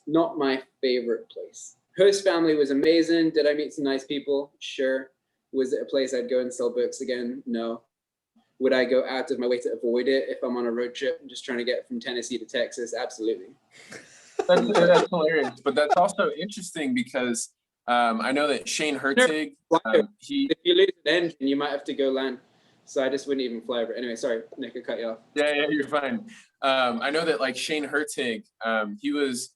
not my favorite place. Host family was amazing. Did I meet some nice people? Sure. Was it a place I'd go and sell books again? No. Would I go out of my way to avoid it if I'm on a road trip and just trying to get from Tennessee to Texas? Absolutely. That's hilarious, but that's also interesting because I know that Shane Hertig, if you lose an engine, you might have to go land. So I just wouldn't even fly over. Anyway, sorry, Nick, I cut you off. Yeah, you're fine. I know that like Shane Hertig, he was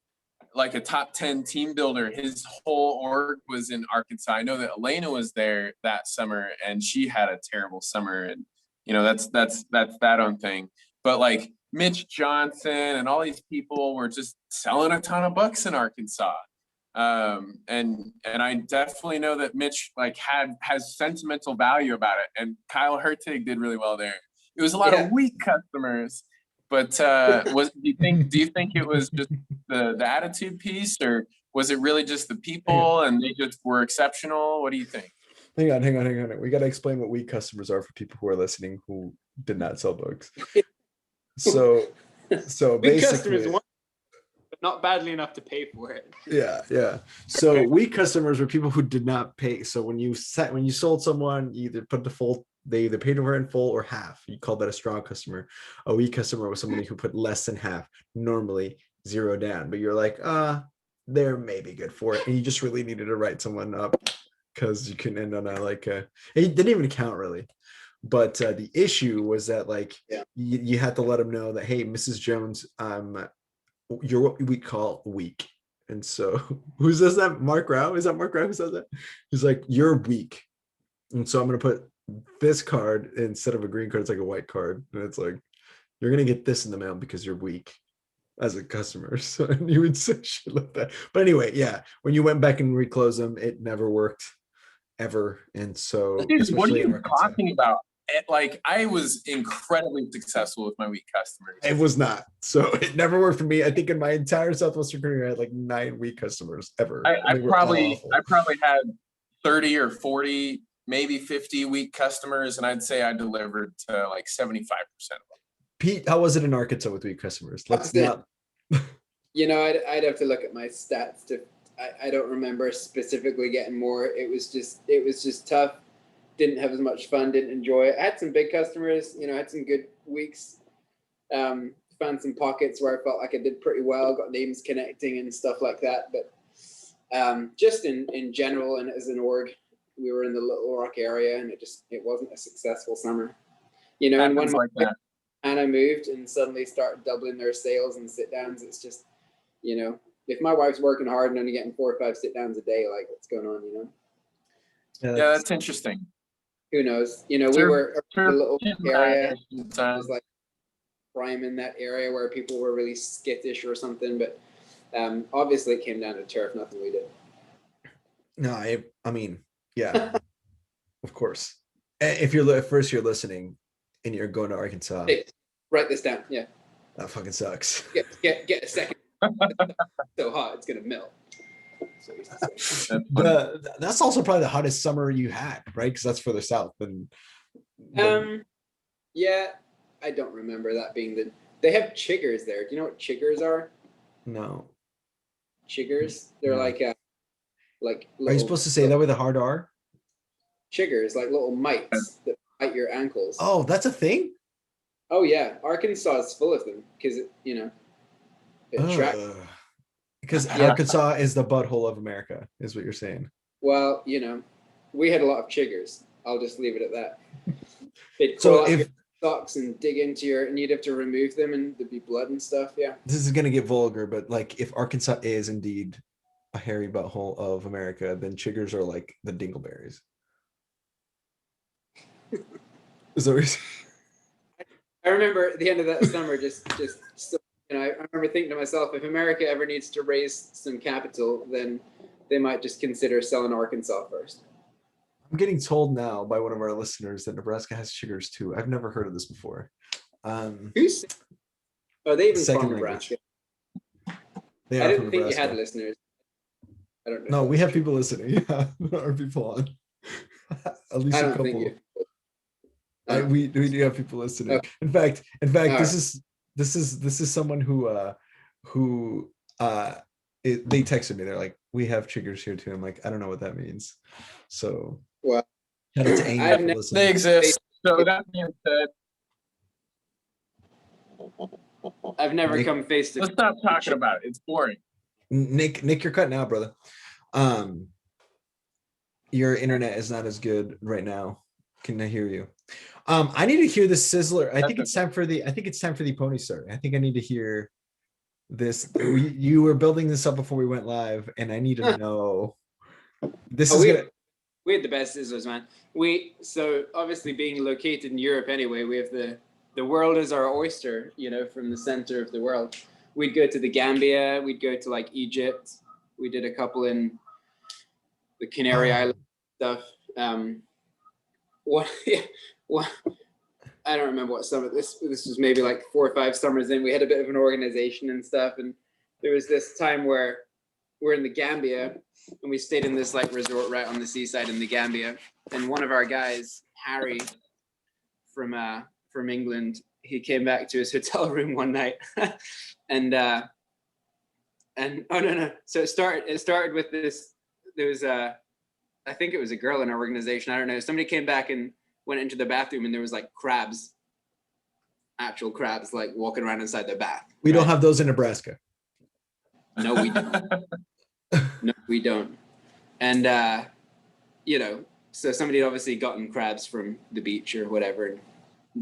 like a top 10 team builder. His whole org was in Arkansas. I know that Elena was there that summer and she had a terrible summer, and that's that own thing. But like Mitch Johnson and all these people were just selling a ton of books in Arkansas. And I definitely know that Mitch has sentimental value about it. And Kyle Hertig did really well there. It was a lot of weak customers, but do you think it was just the attitude piece, or was it really just the people and they just were exceptional? What do you think? Hang on. We got to explain what weak customers are for people who are listening who did not sell books. So basically, customers want, but not badly enough to pay for it. Yeah. So weak customers were people who did not pay. So when you sold someone, you either put they either paid over in full or half. You call that a strong customer. A weak customer was somebody who put less than half, normally 0 down. But you're like, they're maybe good for it, and you just really needed to write someone up because you couldn't end on it didn't even count really. But the issue was that like Yeah. you had to let them know that, hey, Mrs. Jones, you're what we call weak. And so who says that? Mark Rao? Is that Mark Rao who says that? He's like, you're weak. And so I'm gonna put this card instead of a green card, it's like a white card. And it's like, you're gonna get this in the mail because you're weak as a customer. So and you would say shit like that. But anyway, yeah, when you went back and reclose them, it never worked ever. And so Dude, what are especially in you Arkansas, talking about? Like, I was incredibly successful with my weak customers. it was not. So it never worked for me. I think in my entire Southwestern career, I had like 9 weak customers ever. I They were probably awful. I probably had 30 or 40, maybe 50 weak customers, and I'd say I delivered to like 75% of them. Pete, how was it in Arkansas with weak customers? Let's not. I'd have to look at my stats to. I don't remember specifically getting more. It was just tough. Didn't have as much fun. Didn't enjoy it. I had some big customers. I had some good weeks. Found some pockets where I felt like I did pretty well. Got names connecting and stuff like that. But just in general and as an org, we were in the Little Rock area, and it wasn't a successful summer. And when Like that. I moved and suddenly started doubling their sales and sit downs, it's just, if my wife's working hard and only getting 4 or 5 sit downs a day, like what's going on, Yeah, that's interesting. Who knows? We were in a little area. It was like prime in that area where people were really skittish or something, but obviously it came down to turf, nothing we did. No, I mean, yeah, of course. If you're listening and you're going to Arkansas, hey, write this down. Yeah, that fucking sucks. Get a second. So hot, it's gonna melt. That's also probably the hottest summer you had, right? Because that's further south than. Yeah, I don't remember that being they have chiggers there. Do you know what chiggers are? No. Chiggers? They're like Are you supposed to say that with a hard R? Chiggers, like little mites that bite your ankles. Oh, that's a thing? Oh yeah, Arkansas is full of them because it attracts. Because Arkansas is the butthole of America, is what you're saying. Well, we had a lot of chiggers. I'll just leave it at that. They'd So crawl up if your socks and dig into and you'd have to remove them, and there'd be blood and stuff. Yeah. this is gonna get vulgar, but like if Arkansas is indeed a hairy butthole of America, then chiggers are like the dingleberries. Is that what you're saying? I remember at the end of that summer, I remember thinking to myself, if America ever needs to raise some capital, then they might just consider selling Arkansas first. I'm getting told now by one of our listeners that Nebraska has chiggers too. I've never heard of this before. They even from Nebraska. They I are didn't from think Nebraska. you had listeners. I don't know. No, we have people listening. Yeah, there are people on. At least a couple. We do have people listening. Okay. In fact, Right. this is someone who they texted me. They're like, we have chiggers here too. I'm like, I don't know what that means. So well, shout out to Amy for listening. They exist. So that being said, I've never come face to. Let's stop talking about it. It's boring. Nick, you're cutting out, brother. Your internet is not as good right now. Can I hear you? I need to hear the sizzler. I think it's time for the pony story. I think I need to hear this. You were building this up before we went live, and I need to know. We had the best sizzlers, man. So obviously being located in Europe anyway, we have the world is our oyster, from the center of the world. We'd go to the Gambia, we'd go to like Egypt. We did a couple in the Canary Islands stuff. I don't remember what summer this was, maybe like 4 or 5 summers in. We had a bit of an organization and stuff, and there was this time where we're in the Gambia and we stayed in this like resort right on the seaside in the Gambia, and one of our guys, Harry from England, he came back to his hotel room one night and oh no, so it started with this. There was I think it was a girl in our organization, I don't know, somebody came back and went into the bathroom and there was like actual crabs, like walking around inside their bath. We don't have those in Nebraska. No, we don't. No, we don't. And So somebody had obviously gotten crabs from the beach or whatever and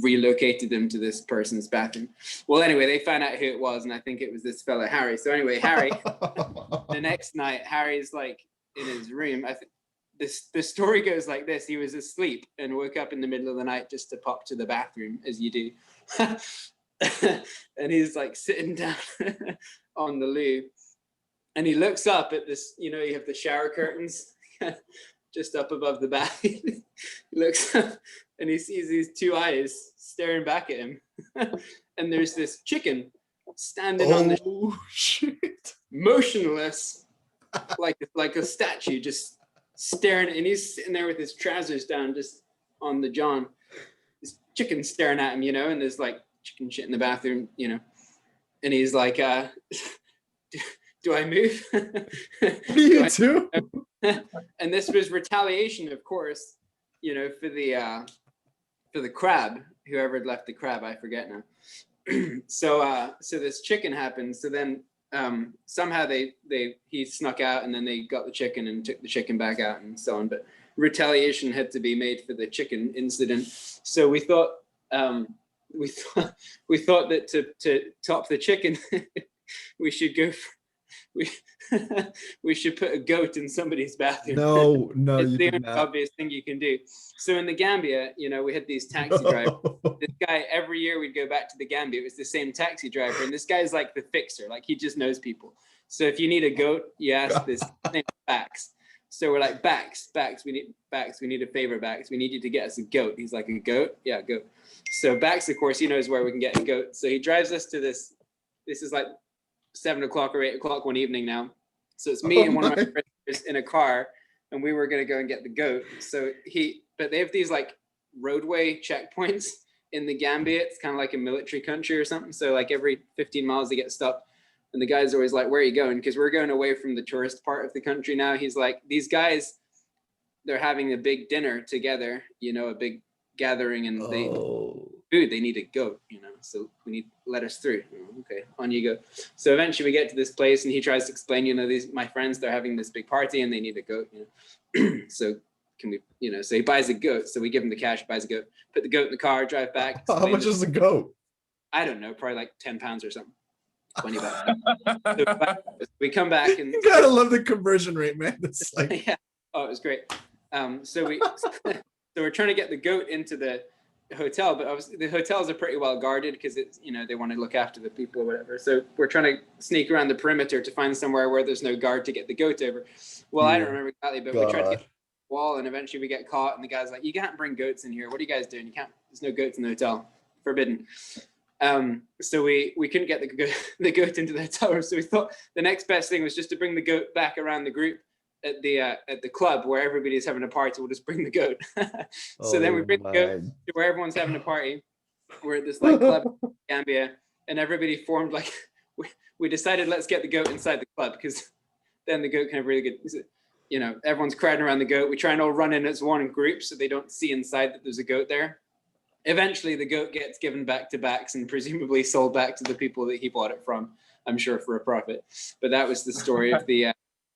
relocated them to this person's bathroom. Well, anyway, they found out who it was, and I think it was this fella Harry. So anyway, Harry, the next night, Harry's like in his room. The story goes like this: he was asleep and woke up in the middle of the night just to pop to the bathroom, as you do. And he's like sitting down on the loo, and he looks up at this, you have the shower curtains just up above the bath. He looks up and he sees these two eyes staring back at him. And there's this chicken standing on the shit, motionless, like a statue, just staring. And he's sitting there with his trousers down, just on the john. This chicken staring at him, and there's like chicken shit in the bathroom, and he's like, do I move? What do you do? And this was retaliation, of course, for the crab, whoever had left the crab, I forget now. So this chicken happened. So then somehow he snuck out, and then they got the chicken and took the chicken back out and so on. But retaliation had to be made for the chicken incident. So we thought that to top the chicken, we should go. We should put a goat in somebody's bathroom. No, it's you the did only not. obvious thing you can do. So in the Gambia, we had these taxi drivers. This guy, every year we'd go back to the Gambia. It was the same taxi driver, and this guy's like the fixer. Like, he just knows people. So if you need a goat, you ask this name, Bax. So we're like, Bax, we need a favor, Bax. We need you to get us a goat. He's like, a goat? Yeah, a goat. So Bax, of course, he knows where we can get a goat. So he drives us to this. This is like 7 o'clock or 8 o'clock one evening now. So it's me and one of my friends in a car, and we were going to go and get the goat. But they have these like roadway checkpoints in the Gambia. It's kind of like a military country or something. So like every 15 miles they get stopped, and the guy's always like, where are you going? Because we're going away from the tourist part of the country now. He's like, these guys, they're having a big dinner together, a big gathering, and they need a goat, so let us through. Okay, on you go. So eventually we get to this place, and he tries to explain, these, my friends, they're having this big party and they need a goat, so can we, so he buys a goat. So we give him the cash, buys a goat, put the goat in the car, drive back. How much is the goat? I don't know, probably like 10 pounds or something. 20 bucks. So we come back, and you gotta love the conversion rate, man. It's like, yeah. Oh, it was great. So we're trying to get the goat into the hotel, but obviously the hotels are pretty well guarded because it's, they want to look after the people or whatever. So we're trying to sneak around the perimeter to find somewhere where there's no guard to get the goat over. Well, I don't remember exactly, but we tried to get the wall, and eventually we get caught, and the guy's like, you can't bring goats in here. What are you guys doing? There's no goats in the hotel. Forbidden. So we couldn't get the goat into the hotel room. So we thought the next best thing was just to bring the goat back around the group at the club where everybody's having a party. We'll just bring the goat. So then we bring the goat to where everyone's having a party. We're at this like club in Gambia, and everybody formed like we decided, let's get the goat inside the club, because then the goat can have really good, everyone's crowding around the goat. We try and all run in as one group so they don't see inside that there's a goat there. Eventually the goat gets given back to Bax and presumably sold back to the people that he bought it from, I'm sure for a profit. But that was the story of the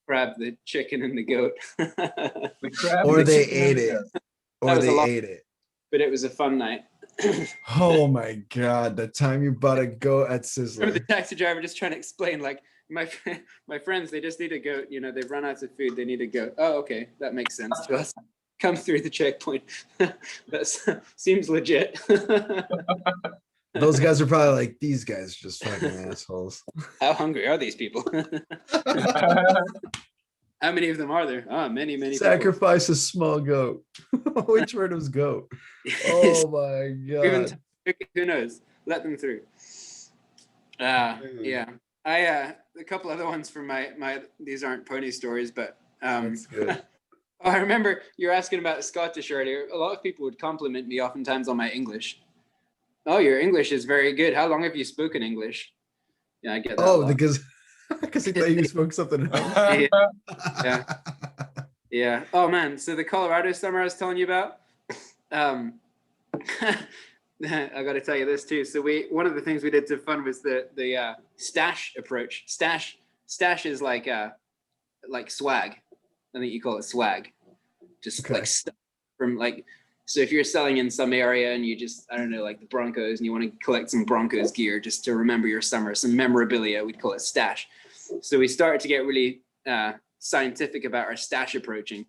crab, the chicken, and the goat. The crab, or the they chicken, ate and the it. goat. Or they ate it. But it was a fun night. Oh my God, the time you bought a goat at Sizzler. Remember the taxi driver just trying to explain, like, my friends, they just need a goat. They've run out of food. They need a goat. Oh, okay. That makes sense to us. Come through the checkpoint. That seems legit. Those guys are probably like, these guys are just fucking assholes. How hungry are these people? How many of them are there? Many Sacrifice people. A small goat. Which word was goat? Oh my God. Who knows? Let them through. Yeah. A couple other ones from my these aren't pony stories, but that's good. I remember you were asking about Scottish earlier. A lot of people would compliment me oftentimes on my English. Oh, your English is very good. How long have you spoken English? Yeah, I get that. Oh, because he thought you spoke something else. Yeah. Oh man. So the Colorado summer I was telling you about. I got to tell you this too. So one of the things we did to fun was the stash approach. Stash is like swag. I think you call it swag. Just like stuff from like, so if you're selling in some area and you just, I don't know, like the Broncos, and you want to collect some Broncos gear just to remember your summer, some memorabilia, we'd call it stash. So we started to get really scientific about our stash approaching,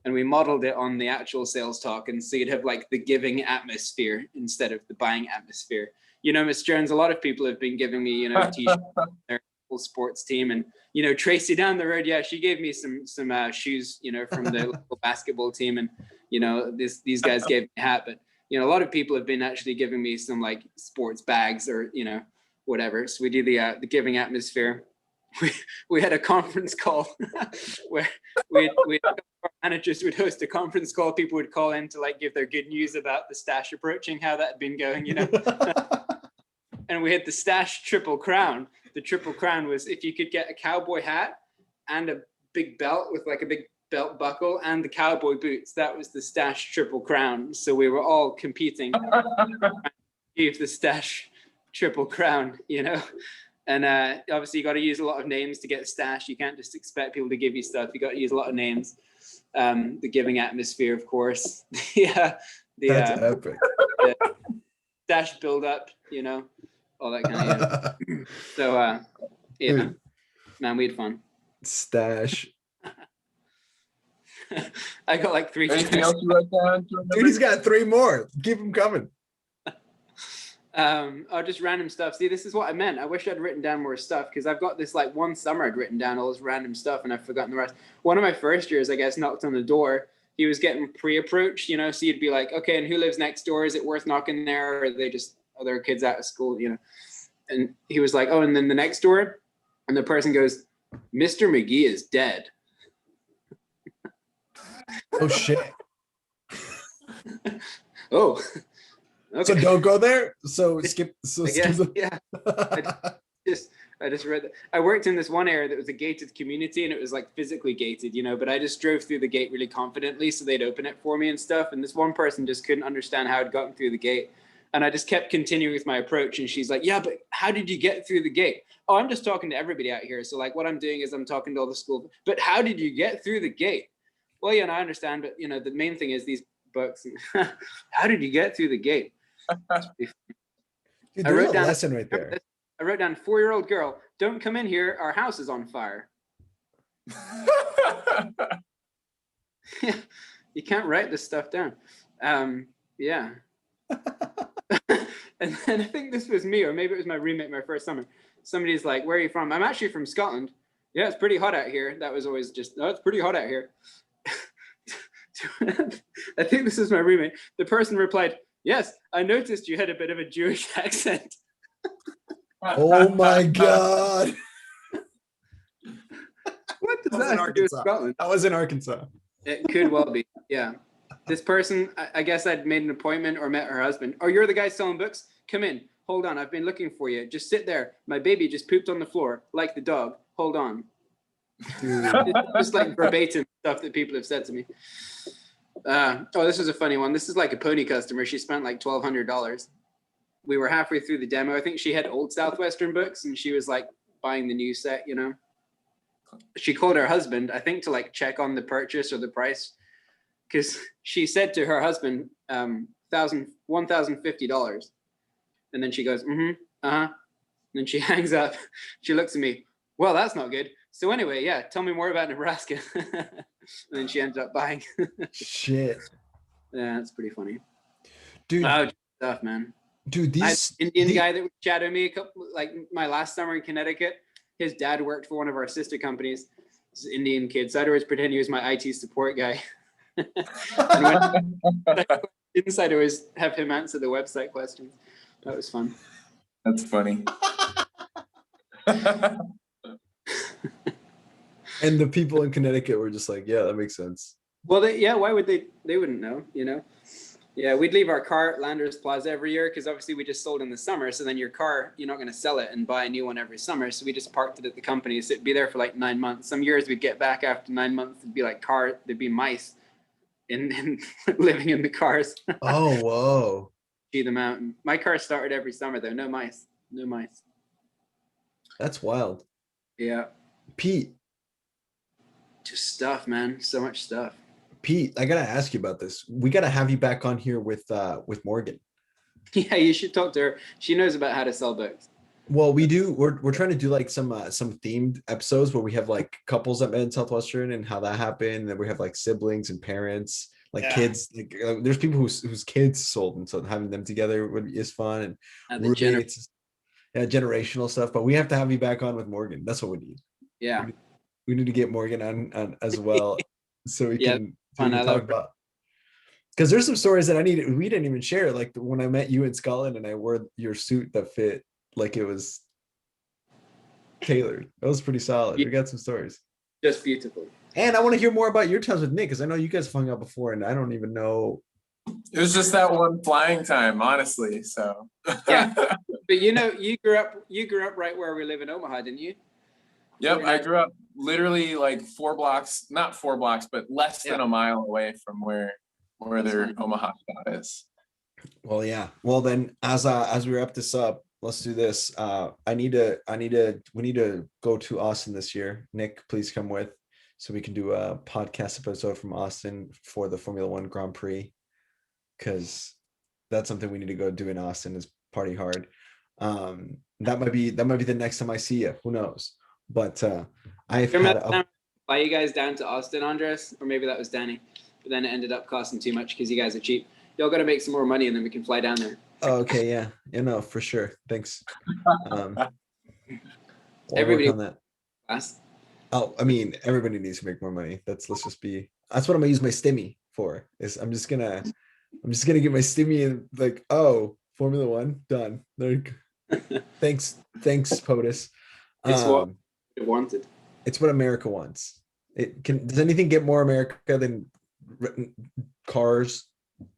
and we modeled it on the actual sales talk. And so you'd have like the giving atmosphere instead of the buying atmosphere. You know, Miss Jones, a lot of people have been giving me, you know, t-shirts, their whole sports team, and you know, Tracy down the road, yeah, she gave me some shoes, you know, from the local basketball team, and you know, these guys gave me a hat. But you know, a lot of people have been actually giving me some like sports bags or you know, whatever. So we do the giving atmosphere. We had a conference call where we our managers would host a conference call. People would call in to like give their good news about the stash approaching, how that had been going, you know. And we had the stash triple crown. The triple crown was if you could get a cowboy hat and a big belt with like a big belt buckle and the cowboy boots. That was the stash triple crown. So we were all competing to achieve the stash triple crown, you know. And obviously you got to use a lot of names to get stash. You can't just expect people to give you stuff. You got to use a lot of names. The giving atmosphere, of course. That's epic. The stash build up, you know, all that kind of. So yeah, Dude. Man, we had fun. Stash. I got like 3. Anything else you wrote down? Dude, he's got 3 more. Keep him coming. Just random stuff. See, this is what I meant. I wish I'd written down more stuff, because I've got this like one summer I'd written down all this random stuff and I've forgotten the rest. One of my first years, I guess, knocked on the door. He was getting pre-approached, you know, so you'd be like, okay, and who lives next door? Is it worth knocking there? Or are they just other kids out of school, you know? And he was like, oh, and then the next door, and the person goes, Mr. McGee is dead. Oh shit. Oh. Okay. So don't go there. So skip. So I guess, skip. yeah. I just read that. I worked in this one area that was a gated community, and it was like physically gated, you know, but I just drove through the gate really confidently, so they'd open it for me and stuff. And this one person just couldn't understand how I'd gotten through the gate. And I just kept continuing with my approach. And she's like, yeah, but how did you get through the gate? Oh, I'm just talking to everybody out here. So like what I'm doing is I'm talking to all the school, but how did you get through the gate? Well, yeah, and I understand, but you know, the main thing is these books. How did you get through the gate? Dude, there's a lesson right there. I wrote down 4-year-old girl, don't come in here, our house is on fire. You can't write this stuff down. Yeah. And then I think this was me, or maybe it was my roommate my first summer. Somebody's like, where are you from? I'm actually from Scotland. Yeah, it's pretty hot out here. That was always just, oh, it's pretty hot out here. I think this is my roommate. The person replied, yes, I noticed you had a bit of a Jewish accent. Oh my God. What does that have to do with Scotland? I was in Arkansas. It could well be, yeah. This person, I guess I'd made an appointment or met her husband. Oh, you're the guy selling books? Come in. Hold on, I've been looking for you. Just sit there. My baby just pooped on the floor, like the dog. Hold on. Just like verbatim stuff that people have said to me. Oh, this is a funny one. This is like a pony customer. She spent like $1,200. We were halfway through the demo. I think she had old Southwestern books and she was like buying the new set, you know. She called her husband, I think, to like check on the purchase or the price, because she said to her husband, $1,050. And then she goes, and then she hangs up. She looks at me, well, that's not good. So anyway, yeah, tell me more about Nebraska. And then she ended up buying. Shit. Yeah, that's pretty funny. Dude. Oh, stuff, man. Dude, these Indian guy that would shadow me like my last summer in Connecticut. His dad worked for one of our sister companies. This Indian kid. So I'd always pretend he was my IT support guy. Inside, I always have him answer the website questions. That was fun. That's funny. And the people in Connecticut were just like, yeah, that makes sense. Well, why would they? They wouldn't know, you know. Yeah, we'd leave our car at Landers Plaza every year because obviously we just sold in the summer. So then your car, you're not going to sell it and buy a new one every summer. So we just parked it at the company. So it'd be there for like 9 months. Some years we'd get back after 9 months. It'd be like there'd be mice in living in the cars. Oh, whoa. See them out. And my car started every summer though. No mice. No mice. That's wild. Yeah. Pete. Just stuff, man. So much stuff. Pete, I gotta ask you about this. We gotta have you back on here with Morgan. Yeah, you should talk to her. She knows about how to sell books. Well, we do. We're trying to do like some themed episodes where we have like couples that met in Southwestern and how that happened. And then we have like siblings and parents, like kids. Like, there's people whose kids sold, and so having them together is fun. And The roommates, generational stuff. But we have to have you back on with Morgan. That's what we need. Yeah, We need to get Morgan on as well, so we yeah, can fun. talk about. Because there's some stories that we didn't even share. Like when I met you in Scotland and I wore your suit that fit like it was tailored. That was pretty solid. We got some stories. Just beautiful. And I want to hear more about your times with Nick, because I know you guys hung out before and I don't even know. It was just that one flying time, honestly. So yeah, but you grew up right where we live in Omaha, didn't you? Yep, I grew up literally like 4 blocks, not 4 blocks, but less than a mile away from where their Omaha spot is. Well, yeah. Well, then as we wrap this up, let's do this. We need to go to Austin this year. Nick, please come with, so we can do a podcast episode from Austin for the Formula One Grand Prix, because that's something we need to go do in Austin, is party hard. That might be the next time I see you. Who knows? But I've had fly you guys down to Austin, Andres, or maybe that was Danny, but then it ended up costing too much because you guys are cheap. Y'all got to make some more money and then we can fly down there. Oh, okay, yeah, no, for sure. Thanks. Everybody on that. Oh, I mean, everybody needs to make more money. That's what I'm gonna use my stimmy for. Is I'm just gonna get my stimmy and like, oh, Formula One done. Thanks, POTUS. It's what it wanted. It's what America wants. Does anything get more America than cars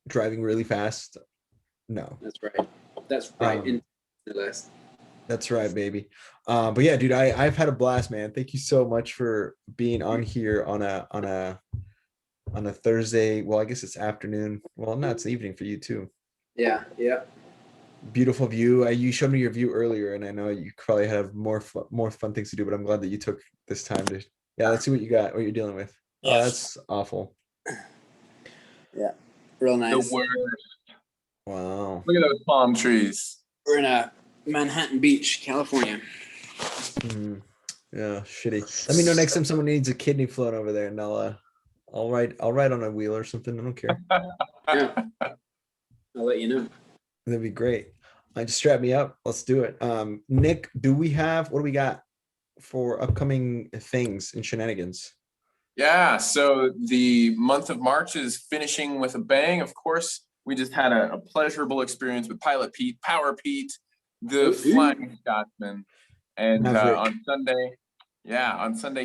driving really fast? No. That's right. That's right. In the list. That's right, baby. But yeah, dude, I've had a blast, man. Thank you so much for being on here on a Thursday. Well, I guess it's afternoon. Well, no, it's evening for you too. Yeah. Beautiful view. You showed me your view earlier, and I know you probably have more fun things to do, but I'm glad that you took this time to. Yeah, let's see what you got. What you're dealing with. Yes. Oh, that's awful. Yeah, real nice. The worst. Wow. Look at those palm trees. We're in Manhattan Beach, California. Yeah, shitty. Let me know next time someone needs a kidney float over there, and I'll ride on a wheel or something. I don't care. Yeah. I'll let you know. That'd be great. Just strap me up. Let's do it. Nick, what do we got for upcoming things and shenanigans? Yeah, so the month of March is finishing with a bang. Of course, we just had a pleasurable experience with Pilot Pete, Power Pete, the Flying Scotsman. And on Sunday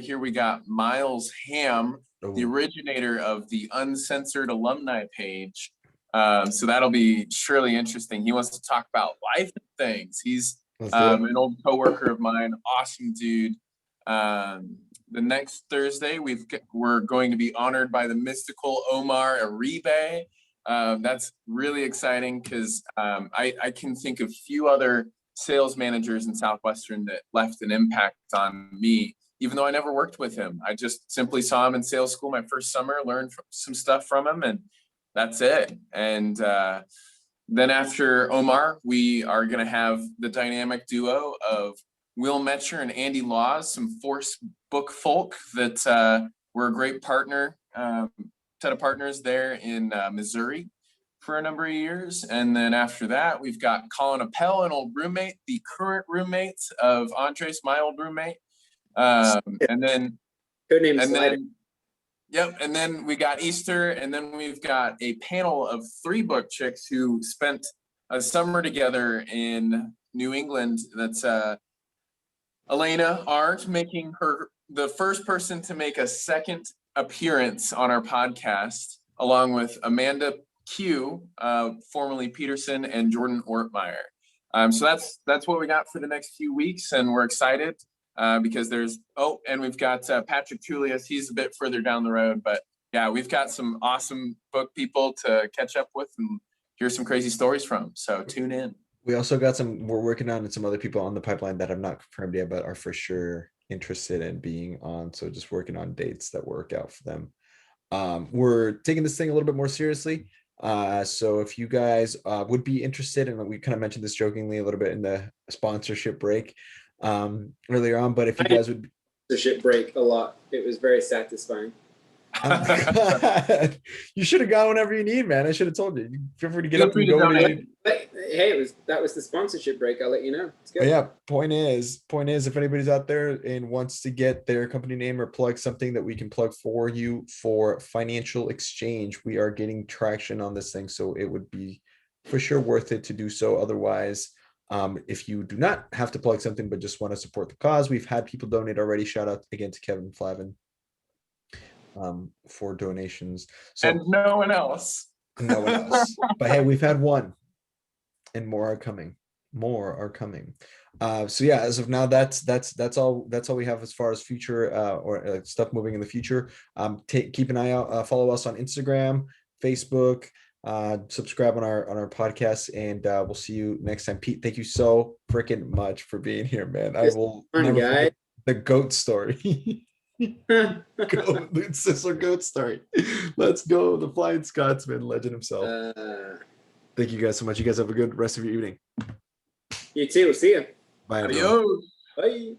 here we got Miles Ham, the originator of the Uncensored Alumni page. So that'll be surely interesting. He wants to talk about life and things. He's an old coworker of mine, awesome dude. The next Thursday, we're going to be honored by the mystical Omar Aribe. That's really exciting because I can think of few other sales managers in Southwestern that left an impact on me, even though I never worked with him. I just simply saw him in sales school my first summer, learned some stuff from him, and that's it. And then after Omar, we are going to have the dynamic duo of Will Metcher and Andy Laws, some Force book folk that were a great partner, set of partners there in Missouri for a number of years. And then after that, we've got Colin Appel, an old roommate, the current roommate of Andres, my old roommate. And then we got Easter, and then we've got a panel of 3 book chicks who spent a summer together in New England. That's Elena Arndt, making her the first person to make a second appearance on our podcast, along with Amanda Q, formerly Peterson, and Jordan Ortmeyer. So that's what we got for the next few weeks, and we're excited because and we've got Patrick Julius. He's a bit further down the road, but yeah, we've got some awesome book people to catch up with and hear some crazy stories from. So tune in. We also got we're working on some other people on the pipeline that have not confirmed yet, but are for sure interested in being on. So just working on dates that work out for them. We're taking this thing a little bit more seriously. So if you guys would be interested, and we kind of mentioned this jokingly a little bit in the sponsorship break earlier on, but if you guys would sponsorship break a lot, it was very satisfying. You should have got whenever you need, man. I should have told you. Feel free to get Feel up free and to go. donate. Hey, that was the sponsorship break. I'll let you know. It's good. But yeah, point is, if anybody's out there and wants to get their company name or plug something that we can plug for you for financial exchange, we are getting traction on this thing, so it would be for sure worth it to do so. Otherwise, if you do not have to plug something but just want to support the cause, we've had people donate already. Shout out again to Kevin Flavin for donations. So And no one else. no one else. But hey, we've had one, and more are coming. So yeah, as of now, that's all we have as far as future or stuff moving in the future. Keep an eye out. Follow us on Instagram, Facebook. Subscribe on our podcast, and we'll see you next time. Pete, thank you so freaking much for being here, man. I will never forget the goat story. Goat story. Let's go, the Flying Scotsman, legend himself. Thank you guys so much. You guys have a good rest of your evening. You too. See you. Bye, everyone. Adios. Bye.